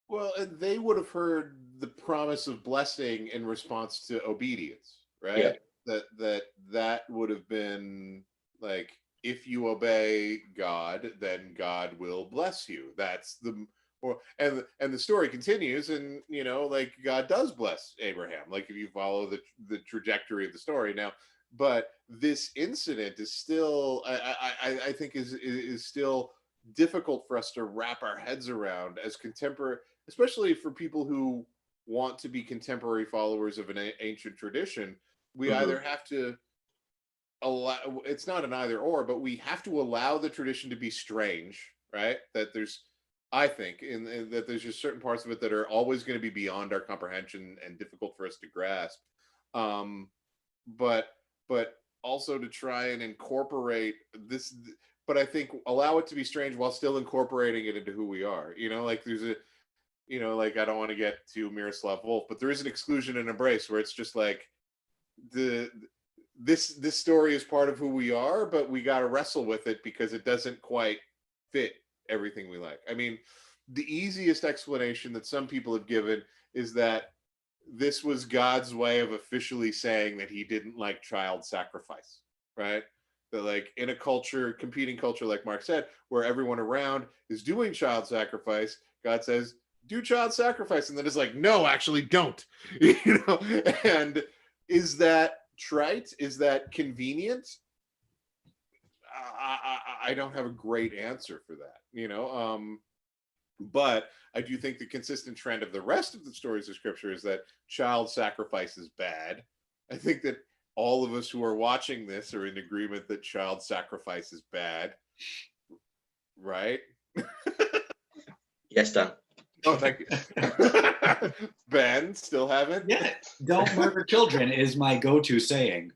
Well, and they would have heard the promise of blessing in response to obedience, right? Yeah. That would have been like, if you obey God, then God will bless you. That's and the story continues, and like God does bless Abraham, like if you follow the trajectory of the story now. But this incident is still, I think is still difficult for us to wrap our heads around as contemporary, especially for people who want to be contemporary followers of an ancient tradition. We either have to allow, it's not an either or, but we have to allow the tradition to be strange, right? That there's, I think, in that there's just certain parts of it that are always going to be beyond our comprehension and difficult for us to grasp. Um, but also to try and incorporate this, but I think allow it to be strange while still incorporating it into who we are. Like there's a, like I don't want to get to Miroslav Volf, but there is an exclusion and embrace where it's just like this story is part of who we are, but we got to wrestle with it because it doesn't quite fit everything we like. I mean, the easiest explanation that some people have given is that this was God's way of officially saying that he didn't like child sacrifice, right? That like in a culture, competing culture, like Mark said, where everyone around is doing child sacrifice, God says, do child sacrifice. And then it's like, no, actually don't, and is that trite? Is that convenient? I don't have a great answer for that, but I do think the consistent trend of the rest of the stories of scripture is that child sacrifice is bad. I think that all of us who are watching this are in agreement that child sacrifice is bad, right? Yes, Dan. Oh, thank you. Ben, still haven't? Yeah, don't murder children is my go-to saying.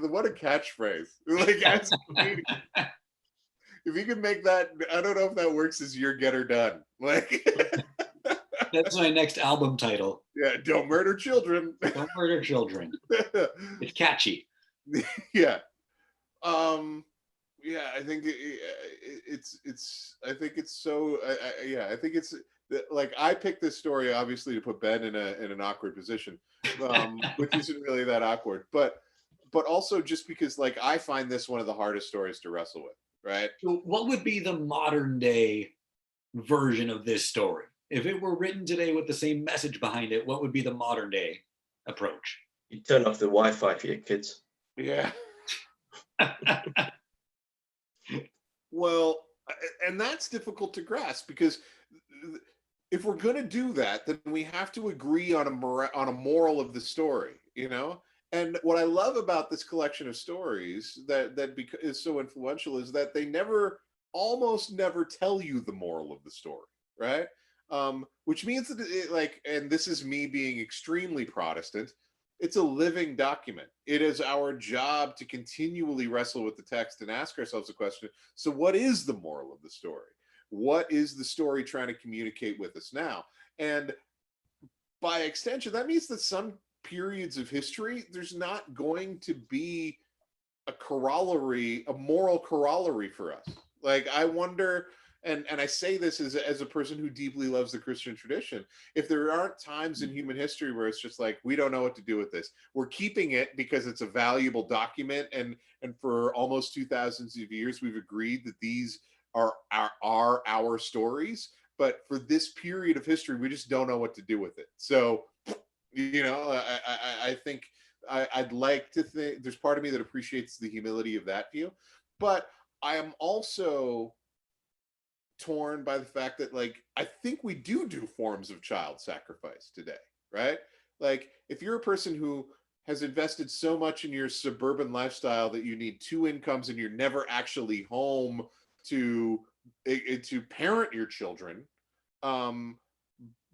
What a catchphrase. Like, if you could make that, I don't know if that works as your get her done. Like, that's my next album title. Yeah, don't murder children. Don't murder children. It's catchy. Yeah. Yeah, I think it's I think it's so yeah, I think it's like I picked this story obviously to put Ben in an awkward position, which isn't really that awkward, but also just because like I find this one of the hardest stories to wrestle with, right? So what would be the modern day version of this story? If it were written today with the same message behind it, what would be the modern day approach? You turn off the Wi-Fi for your kids. Yeah. Well, and that's difficult to grasp because if we're going to do that, then we have to agree on a moral of the story, And what I love about this collection of stories that is so influential is that they almost never tell you the moral of the story, right? Which means that and this is me being extremely Protestant, it's a living document. It is our job to continually wrestle with the text and ask ourselves the question, so what is the moral of the story? What is the story trying to communicate with us now? And by extension, that means that some periods of history, there's not going to be a moral corollary for us. Like, I wonder, and I say this as a person who deeply loves the Christian tradition, if there aren't times in human history where it's just like, we don't know what to do with this. We're keeping it because it's a valuable document, and for almost 2,000 of years, we've agreed that these are our stories. But for this period of history, we just don't know what to do with it. So, I think I'd like to think there's part of me that appreciates the humility of that view, but I am also torn by the fact that like I think we do forms of child sacrifice today, right? Like if you're a person who has invested so much in your suburban lifestyle that you need two incomes and you're never actually home to parent your children,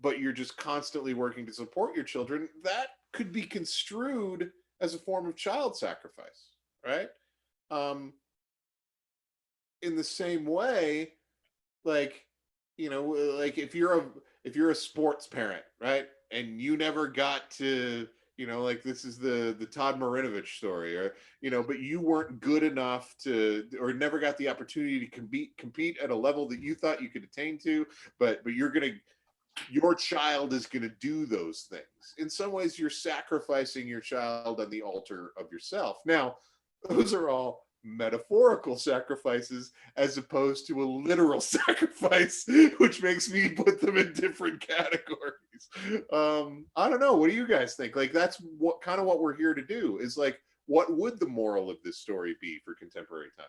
but you're just constantly working to support your children, that could be construed as a form of child sacrifice, right? In the same way, like, like if you're a sports parent, right? And you never got to, like this is the Todd Marinovich story, or, but you weren't good enough to, or never got the opportunity to compete at a level that you thought you could attain to, but your child is going to do those things. In some ways, you're sacrificing your child on the altar of yourself. Now, those are all metaphorical sacrifices as opposed to a literal sacrifice, which makes me put them in different categories. I don't know. What do you guys think? Like, that's what kind of what we're here to do, is like, what would the moral of this story be for contemporary time?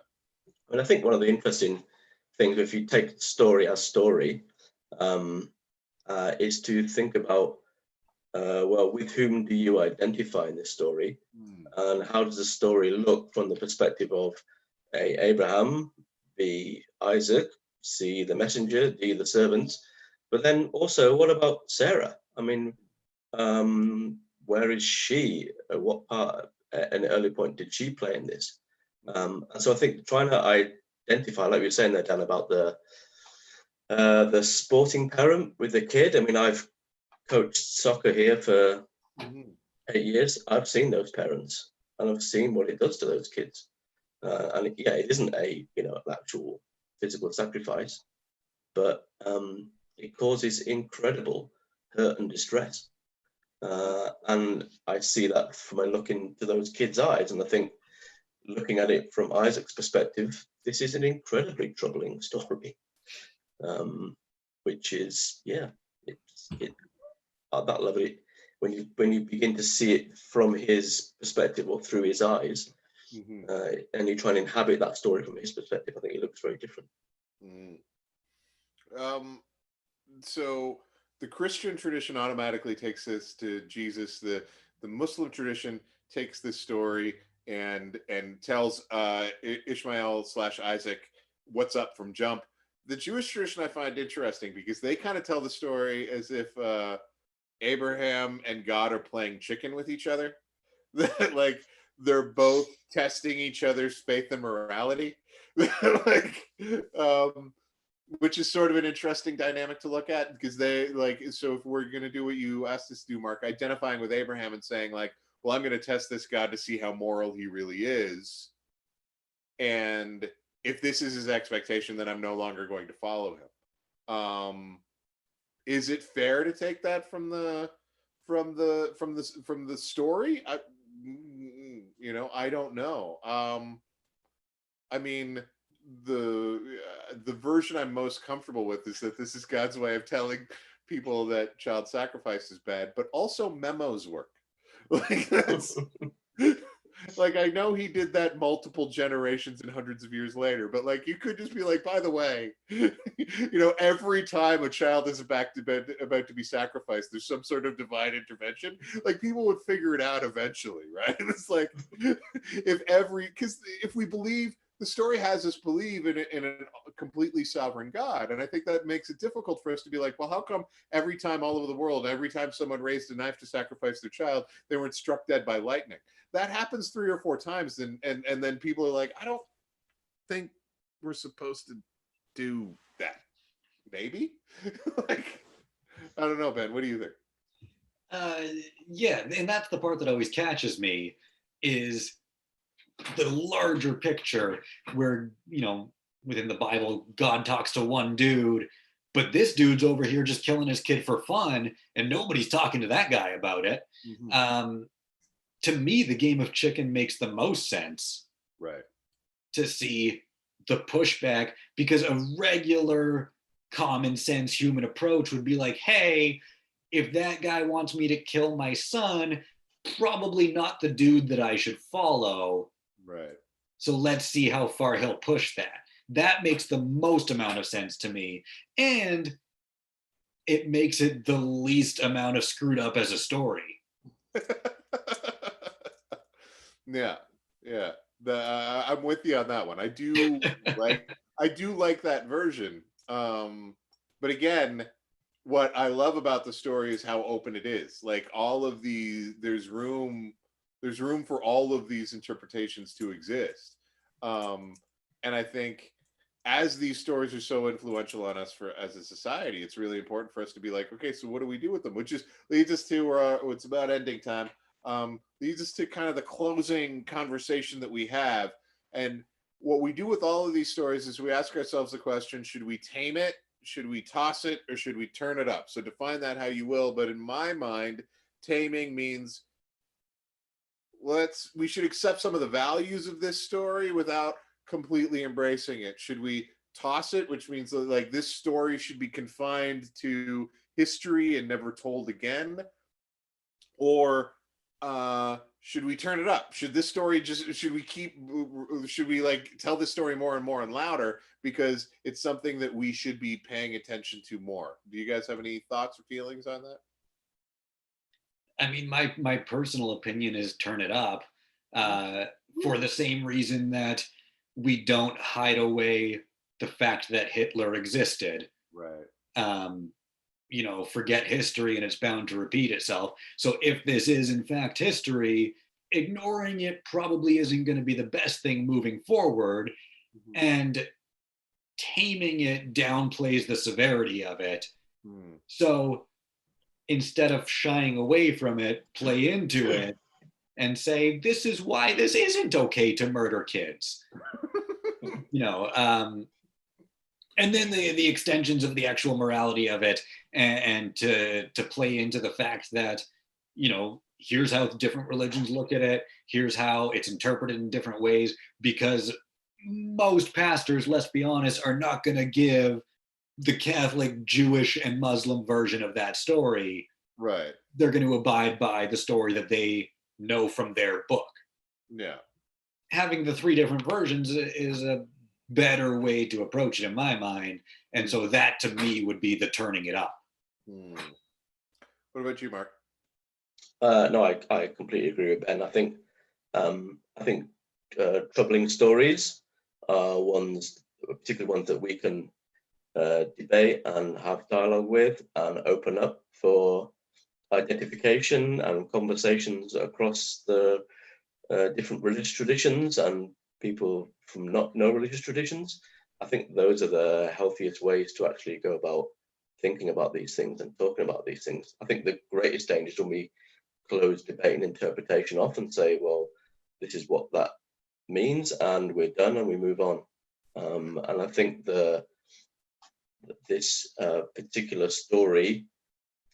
And I think one of the interesting things, if you take story as story, is to think about, well, with whom do you identify in this story? And how does the story look from the perspective of A, Abraham, B, Isaac, C, the messenger, D, the servants? But then also, what about Sarah? I mean, where is she? What part, at an early point, did she play in this? And so I think trying to identify, like you were saying there, Dan, about the sporting parent with the kid. I mean, I've coached soccer here for 8 years. I've seen those parents, and I've seen what it does to those kids. And yeah, it isn't an actual physical sacrifice, but it causes incredible hurt and distress. And I see that from I look into those kids' eyes, and I think, looking at it from Isaac's perspective, this is an incredibly troubling story, which is, it at that level, when you begin to see it from his perspective or through his eyes, and you try and inhabit that story from his perspective, I think it looks very different. So the Christian tradition automatically takes this to Jesus. The Muslim tradition takes this story and tells Ishmael / Isaac what's up from jump. The Jewish tradition I find interesting because they kind of tell the story as if Abraham and God are playing chicken with each other. Like, they're both testing each other's faith and morality. Like, which is sort of an interesting dynamic to look at, because they, like, so if we're going to do what you asked us to do, Mark, identifying with Abraham and saying, like, well, I'm going to test this God to see how moral he really is, and if this is his expectation, then I'm no longer going to follow him. Is it fair to take that from the story? I don't know. I mean, the version I'm most comfortable with is that this is God's way of telling people that child sacrifice is bad, but also memos work. Like, that's like, I know he did that multiple generations and hundreds of years later, but like, you could just be like, by the way, every time a child is about to be sacrificed, there's some sort of divine intervention. Like, people would figure it out eventually, right? And it's like, because if we believe, the story has us believe in a completely sovereign God. And I think that makes it difficult for us to be like, well, how come every time all over the world, every time someone raised a knife to sacrifice their child, they weren't struck dead by lightning? That happens 3 or 4 times. And then people are like, I don't think we're supposed to do that. Maybe? Like, I don't know, Ben, what do you think? Yeah, and that's the part that always catches me, is the larger picture where, within the Bible, God talks to one dude, but this dude's over here just killing his kid for fun, and nobody's talking to that guy about it. To me, the game of chicken makes the most sense. Right. To see the pushback, because a regular common sense human approach would be like, hey, if that guy wants me to kill my son, probably not the dude that I should follow. Right. So let's see how far he'll push that. That makes the most amount of sense to me. And it makes it the least amount of screwed up as a story. Yeah. I'm with you on that one. I do like that version. But again, what I love about the story is how open it is. Like, all of these, there's room for all of these interpretations to exist. And I think, as these stories are so influential on us as a society, it's really important for us to be like, okay, so what do we do with them? Which leads us to it's about ending time. Leads us to kind of the closing conversation that we have. And what we do with all of these stories is we ask ourselves the question, should we tame it? Should we toss it? Or should we turn it up? So define that how you will. But in my mind, taming means we should accept some of the values of this story without completely embracing it. Should we toss it, which means like this story should be confined to history and never told again? Or should we turn it up? Should this story should we like tell this story more and more and louder because it's something that we should be paying attention to more? Do you guys have any thoughts or feelings on that? I mean, my personal opinion is turn it up, for the same reason that we don't hide away the fact that Hitler existed. Right. Forget history and it's bound to repeat itself. So if this is in fact history, ignoring it probably isn't going to be the best thing moving forward. Mm-hmm. And taming it downplays the severity of it. Mm. So instead of shying away from it, play into it and say, this is why this isn't okay to murder kids. And then the extensions of the actual morality of it, and to play into the fact that, here's how different religions look at it, here's how it's interpreted in different ways, because most pastors, let's be honest, are not going to give the Catholic, Jewish, and Muslim version of that story. Right. They're going to abide by the story that they know from their book. Yeah. Having the three different versions is a better way to approach it in my mind. And so that to me would be the turning it up. What about you, Mark? No, I completely agree with Ben. I think troubling stories are particularly ones that we can debate and have dialogue with and open up for identification and conversations across the different religious traditions and people from no religious traditions. I think those are the healthiest ways to actually go about thinking about these things and talking about these things. I think the greatest danger is when we close debate and interpretation off and say, well, this is what that means and we're done and we move on. And I think this particular story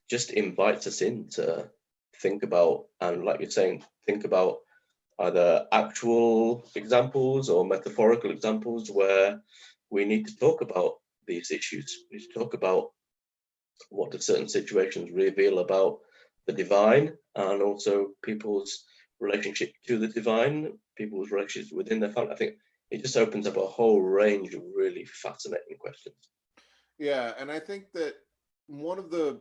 just invites us in to think about, and like you're saying, think about either actual examples or metaphorical examples where we need to talk about these issues. We need to talk about what do certain situations reveal about the divine and also people's relationship to the divine, people's relationships within their family. I think it just opens up a whole range of really fascinating questions. Yeah, and I think that one of the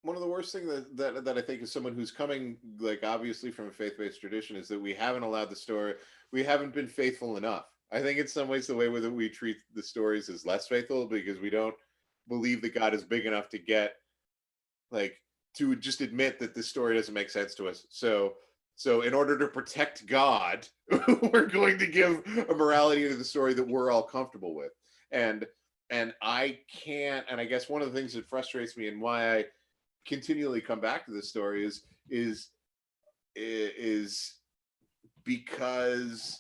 worst things that I think is someone who's coming, like, obviously from a faith-based tradition, is that we haven't allowed the story, we haven't been faithful enough. I think in some ways the way that we treat the stories is less faithful because we don't believe that God is big enough to get, like, to just admit that this story doesn't make sense to us. So in order to protect God, we're going to give a morality to the story that we're all comfortable with. And I can't, and I guess one of the things that frustrates me and why I continually come back to this story is because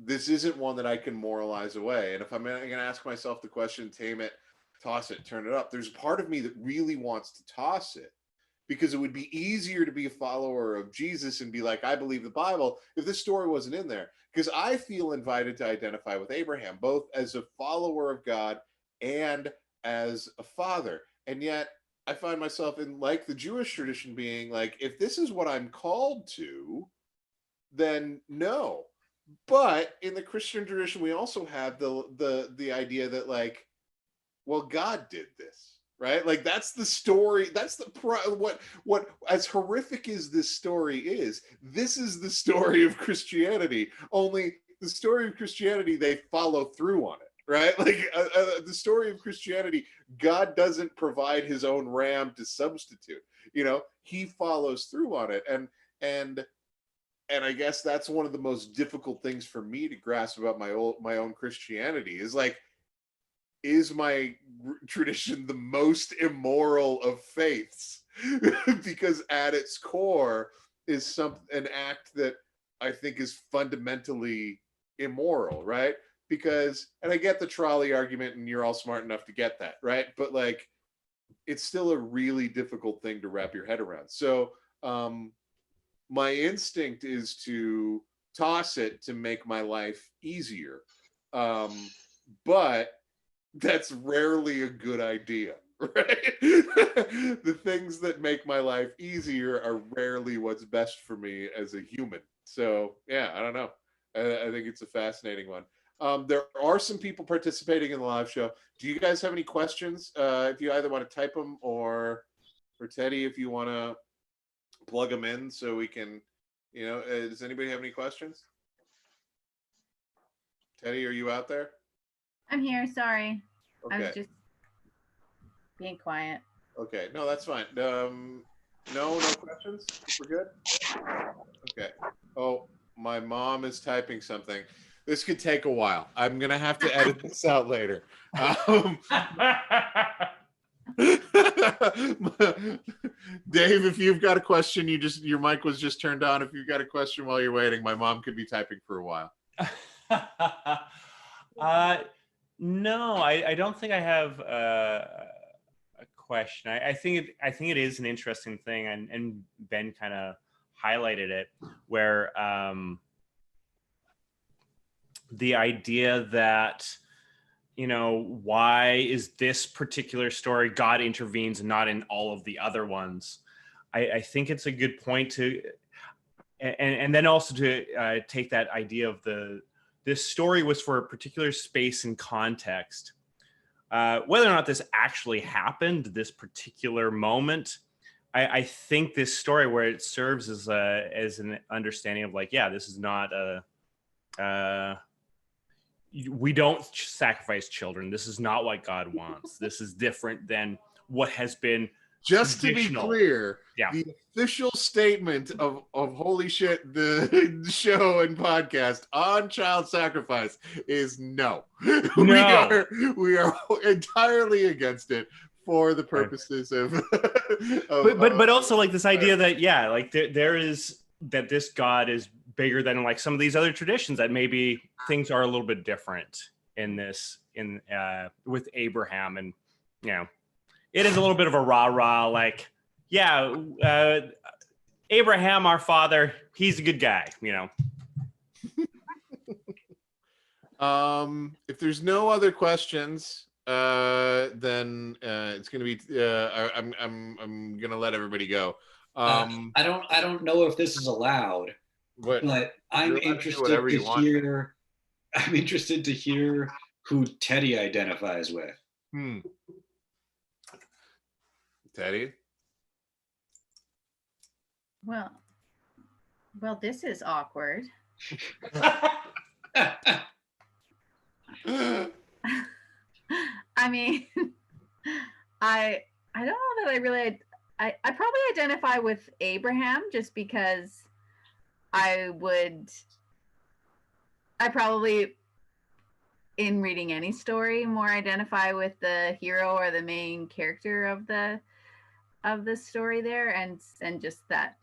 this isn't one that I can moralize away. And if I'm going to ask myself the question, tame it, toss it, turn it up, there's a part of me that really wants to toss it, because it would be easier to be a follower of Jesus and be like, I believe the Bible, if this story wasn't in there. Because I feel invited to identify with Abraham, both as a follower of God and as a father. And yet I find myself in, like, the Jewish tradition being like, if this is what I'm called to, then no. But in the Christian tradition, we also have the idea that, like, well, God did this, right? Like, that's the story. That's what as horrific as this story is, this is the story of Christianity. Only the story of Christianity, they follow through on it, right? Like, the story of Christianity, God doesn't provide his own ram to substitute. He follows through on it, and I guess that's one of the most difficult things for me to grasp about my own Christianity is, like, is my tradition the most immoral of faiths? Because at its core is an act that I think is fundamentally immoral, right? Because, and I get the trolley argument, and you're all smart enough to get that, right? But, like, it's still a really difficult thing to wrap your head around. So my instinct is to toss it to make my life easier. But that's rarely a good idea, right? The things that make my life easier are rarely what's best for me as a human. So yeah, I don't know. I think it's a fascinating one. There are some people participating in the live show. Do you guys have any questions? If you either want to type them or Teddy, if you want to plug them in so we can, does anybody have any questions? Teddy, are you out there? I'm here. Sorry. Okay. I was just being quiet. Okay. No, that's fine. No questions? We're good? Okay. Oh, my mom is typing something. This could take a while. I'm going to have to edit this out later. Dave, if you've got a question, your mic was just turned on. If you've got a question while you're waiting, my mom could be typing for a while. No, I don't think I have a question. I think it is an interesting thing, and Ben kind of highlighted it, where the idea that, why is this particular story God intervenes and not in all of the other ones? I think it's a good point to, and then also to take that idea of this story was for a particular space and context. Whether or not this actually happened, this particular moment, I think this story, where it serves as an understanding of this is not we don't sacrifice children. This is not what God wants. This is different than what has been just to be clear. Yeah. The official statement of Holy Shit, the show and podcast on child sacrifice is no. No. We are entirely against it for the purposes of but also this idea that there is that this God is bigger than some of these other traditions, that maybe things are a little bit different with Abraham, and it is a little bit of a rah-rah, Abraham, our father, he's a good guy, If there's no other questions, then it's gonna be I'm gonna let everybody go. I don't know if this is allowed, but I'm interested to hear. I'm interested to hear who Teddy identifies with. Teddy? Well, this is awkward. I mean, I don't know that I really. I probably identify with Abraham, just because I probably, in reading any story, more identify with the hero or the main character of the story there, and just that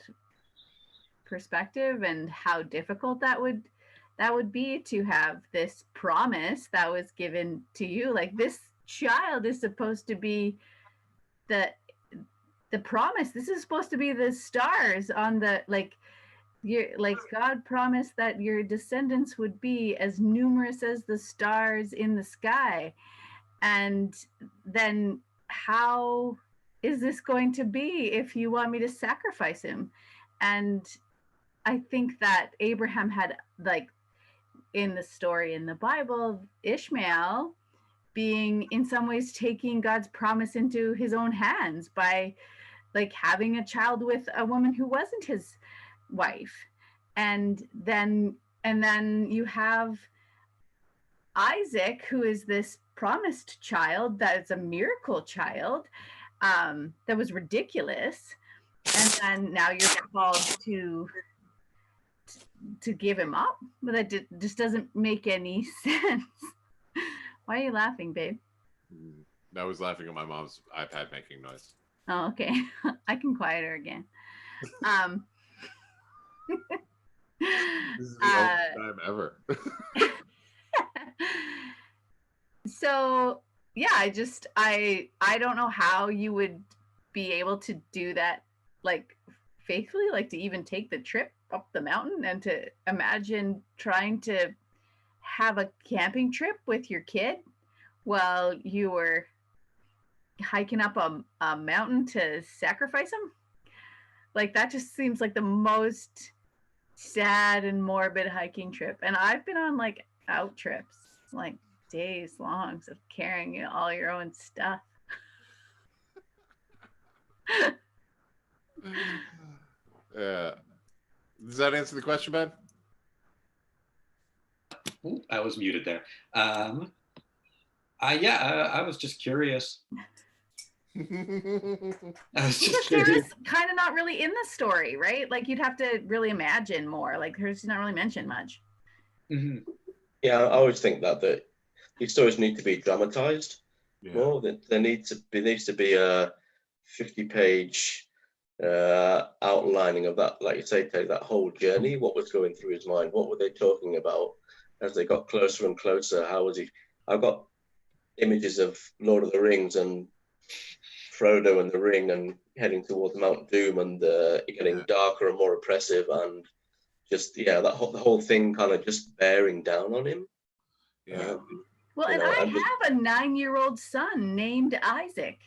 perspective, and how difficult that would be to have this promise that was given to you. This child is supposed to be the promise. This is supposed to be the stars on the God promised that your descendants would be as numerous as the stars in the sky. And then how is this going to be if you want me to sacrifice him? And I think that Abraham had, in the story in the Bible, Ishmael being in some ways taking God's promise into his own hands by having a child with a woman who wasn't his wife. And then you have Isaac, who is this promised child that's a miracle child, that was ridiculous. And then now you're called to give him up. But that just doesn't make any sense. Why are you laughing, babe? I was laughing at my mom's iPad making noise. Oh, okay. I can quiet her again. This is the only time ever. So yeah, I don't know how you would be able to do that faithfully, like to even take the trip up the mountain, and to imagine trying to have a camping trip with your kid while you were hiking up a mountain to sacrifice him. Like that just seems like the most sad and morbid hiking trip. And I've been on like out trips, like days long of carrying all your own stuff. Yeah. Does that answer the question, Ben? Ooh, I was muted there. I was just curious. I was just Because there curious. is kind of not really in the story, right? Like you'd have to really imagine more. Like there's not really mentioned much. Mhm. Yeah, I always think that these stories need to be dramatized Yeah. more. That there needs to be a 50-page outlining of that, like you say, take that whole journey. What was going through his mind? What were they talking about as they got closer and closer? How was he? I've got images of Lord of the Rings and Frodo and the ring and heading towards Mount Doom, and getting darker and more oppressive, and just the whole thing kind of just bearing down on him. Yeah. Well, and I have a 9-year-old son named Isaac,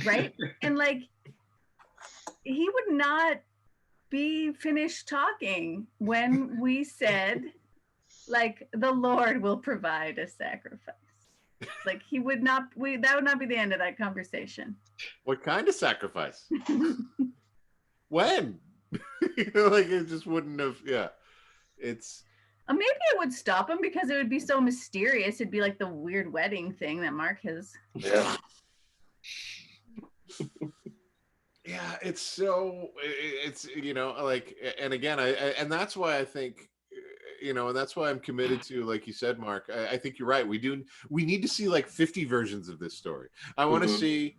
right? And like, he would not be finished talking when we said, like, the Lord will provide a sacrifice. Like he would not, that would not be the end of that conversation. What kind of sacrifice? When? Like it just wouldn't have. Yeah, it's. Maybe it would stop him because it would be so mysterious. It'd be like the weird wedding thing that Mark has. Yeah. Yeah, it's so. It's like, and again, and that's why I think. And that's why I'm committed to, like you said, Mark. I think you're right. We need to see like 50 versions of this story. I want to see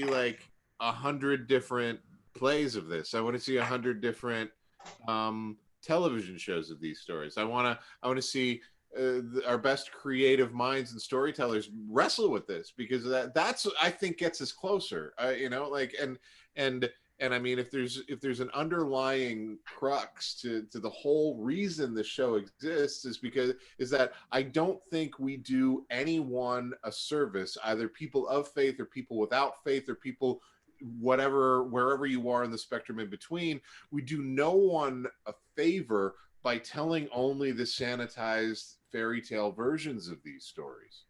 like 100 different plays of this. I want to see 100 different television shows of these stories. I want to see our best creative minds and storytellers wrestle with this, because that's I think gets us closer. And I mean, if there's an underlying crux to the whole reason the show exists is that I don't think we do anyone a service, either people of faith or people without faith or people wherever you are in the spectrum in between. We do no one a favor by telling only the sanitized fairy tale versions of these stories.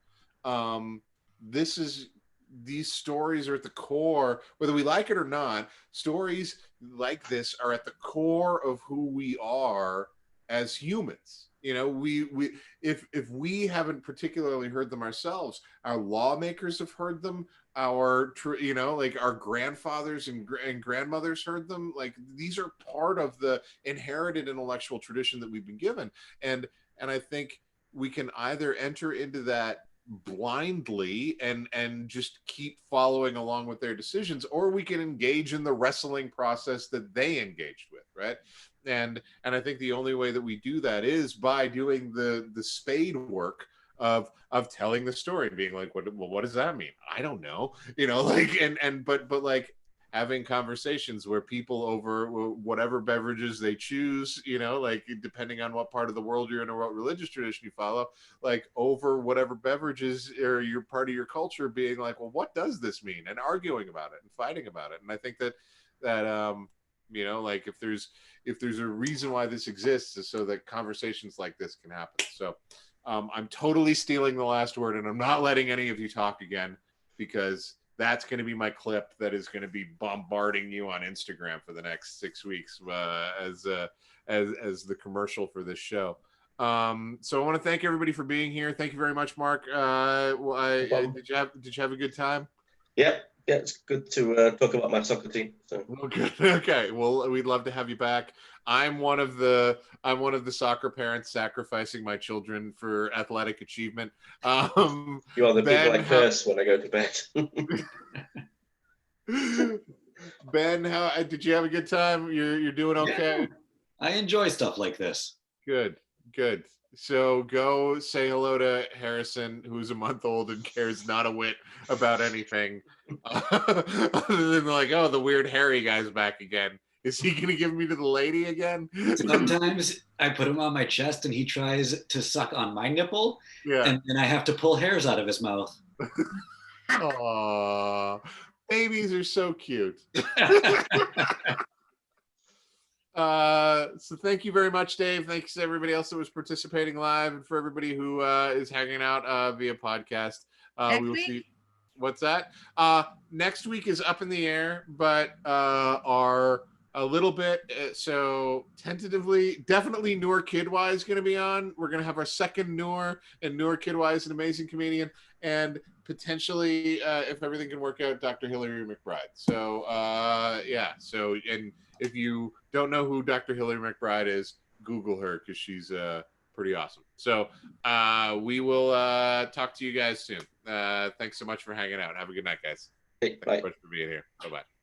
These stories are at the core, whether we like it or not. Stories like this are at the core of who we are as humans. We if we haven't particularly heard them ourselves, our lawmakers have heard them. Our our grandfathers and grandmothers heard them. Like these are part of the inherited intellectual tradition that we've been given, and I think we can either enter into that blindly and just keep following along with their decisions, or we can engage in the wrestling process that they engaged with, right? And I think the only way that we do that is by doing the spade work of telling the story and being like, what does that mean? I don't know, but like having conversations where people over whatever beverages they choose, like depending on what part of the world you're in or what religious tradition you follow, like over whatever beverages or your part of your culture, being like, well, what does this mean? And arguing about it and fighting about it. And I think that like if there's a reason why this exists, is so that conversations like this can happen. So I'm totally stealing the last word, and I'm not letting any of you talk again, because that's going to be my clip that is going to be bombarding you on Instagram for the next 6 weeks as the commercial for this show. So I want to thank everybody for being here. Thank you very much, Mark. Did you have a good time? Yeah, it's good to talk about my soccer team. So. Well, good. Okay. Well, we'd love to have you back. I'm one of the soccer parents sacrificing my children for athletic achievement. You are the people I curse when I go to bed. Ben, how did you have a good time? You're doing okay? Yeah, I enjoy stuff like this. Good. So go say hello to Harrison, who's a month old and cares not a whit about anything, other than like, oh, the weird hairy guy's back again. Is he gonna give me to the lady again? Sometimes I put him on my chest and he tries to suck on my nipple, Yeah. and then I have to pull hairs out of his mouth. Aww. Babies are so cute. So thank you very much, Dave. Thanks to everybody else that was participating live, and for everybody who is hanging out via podcast. Next We will week? see. What's that? Next week is up in the air, but are a little bit. So tentatively, definitely Noor Kidwai is going to be on. We're going to have our second Noor, and Noor Kidwai is an amazing comedian, and potentially, if everything can work out, Dr. Hillary McBride. So yeah. So and if you don't know who Dr. Hillary McBride is, Google her because she's pretty awesome. So we will talk to you guys soon. Thanks so much for hanging out. Have a good night, guys. Hey, Thanks bye. so much for being here. Bye-bye.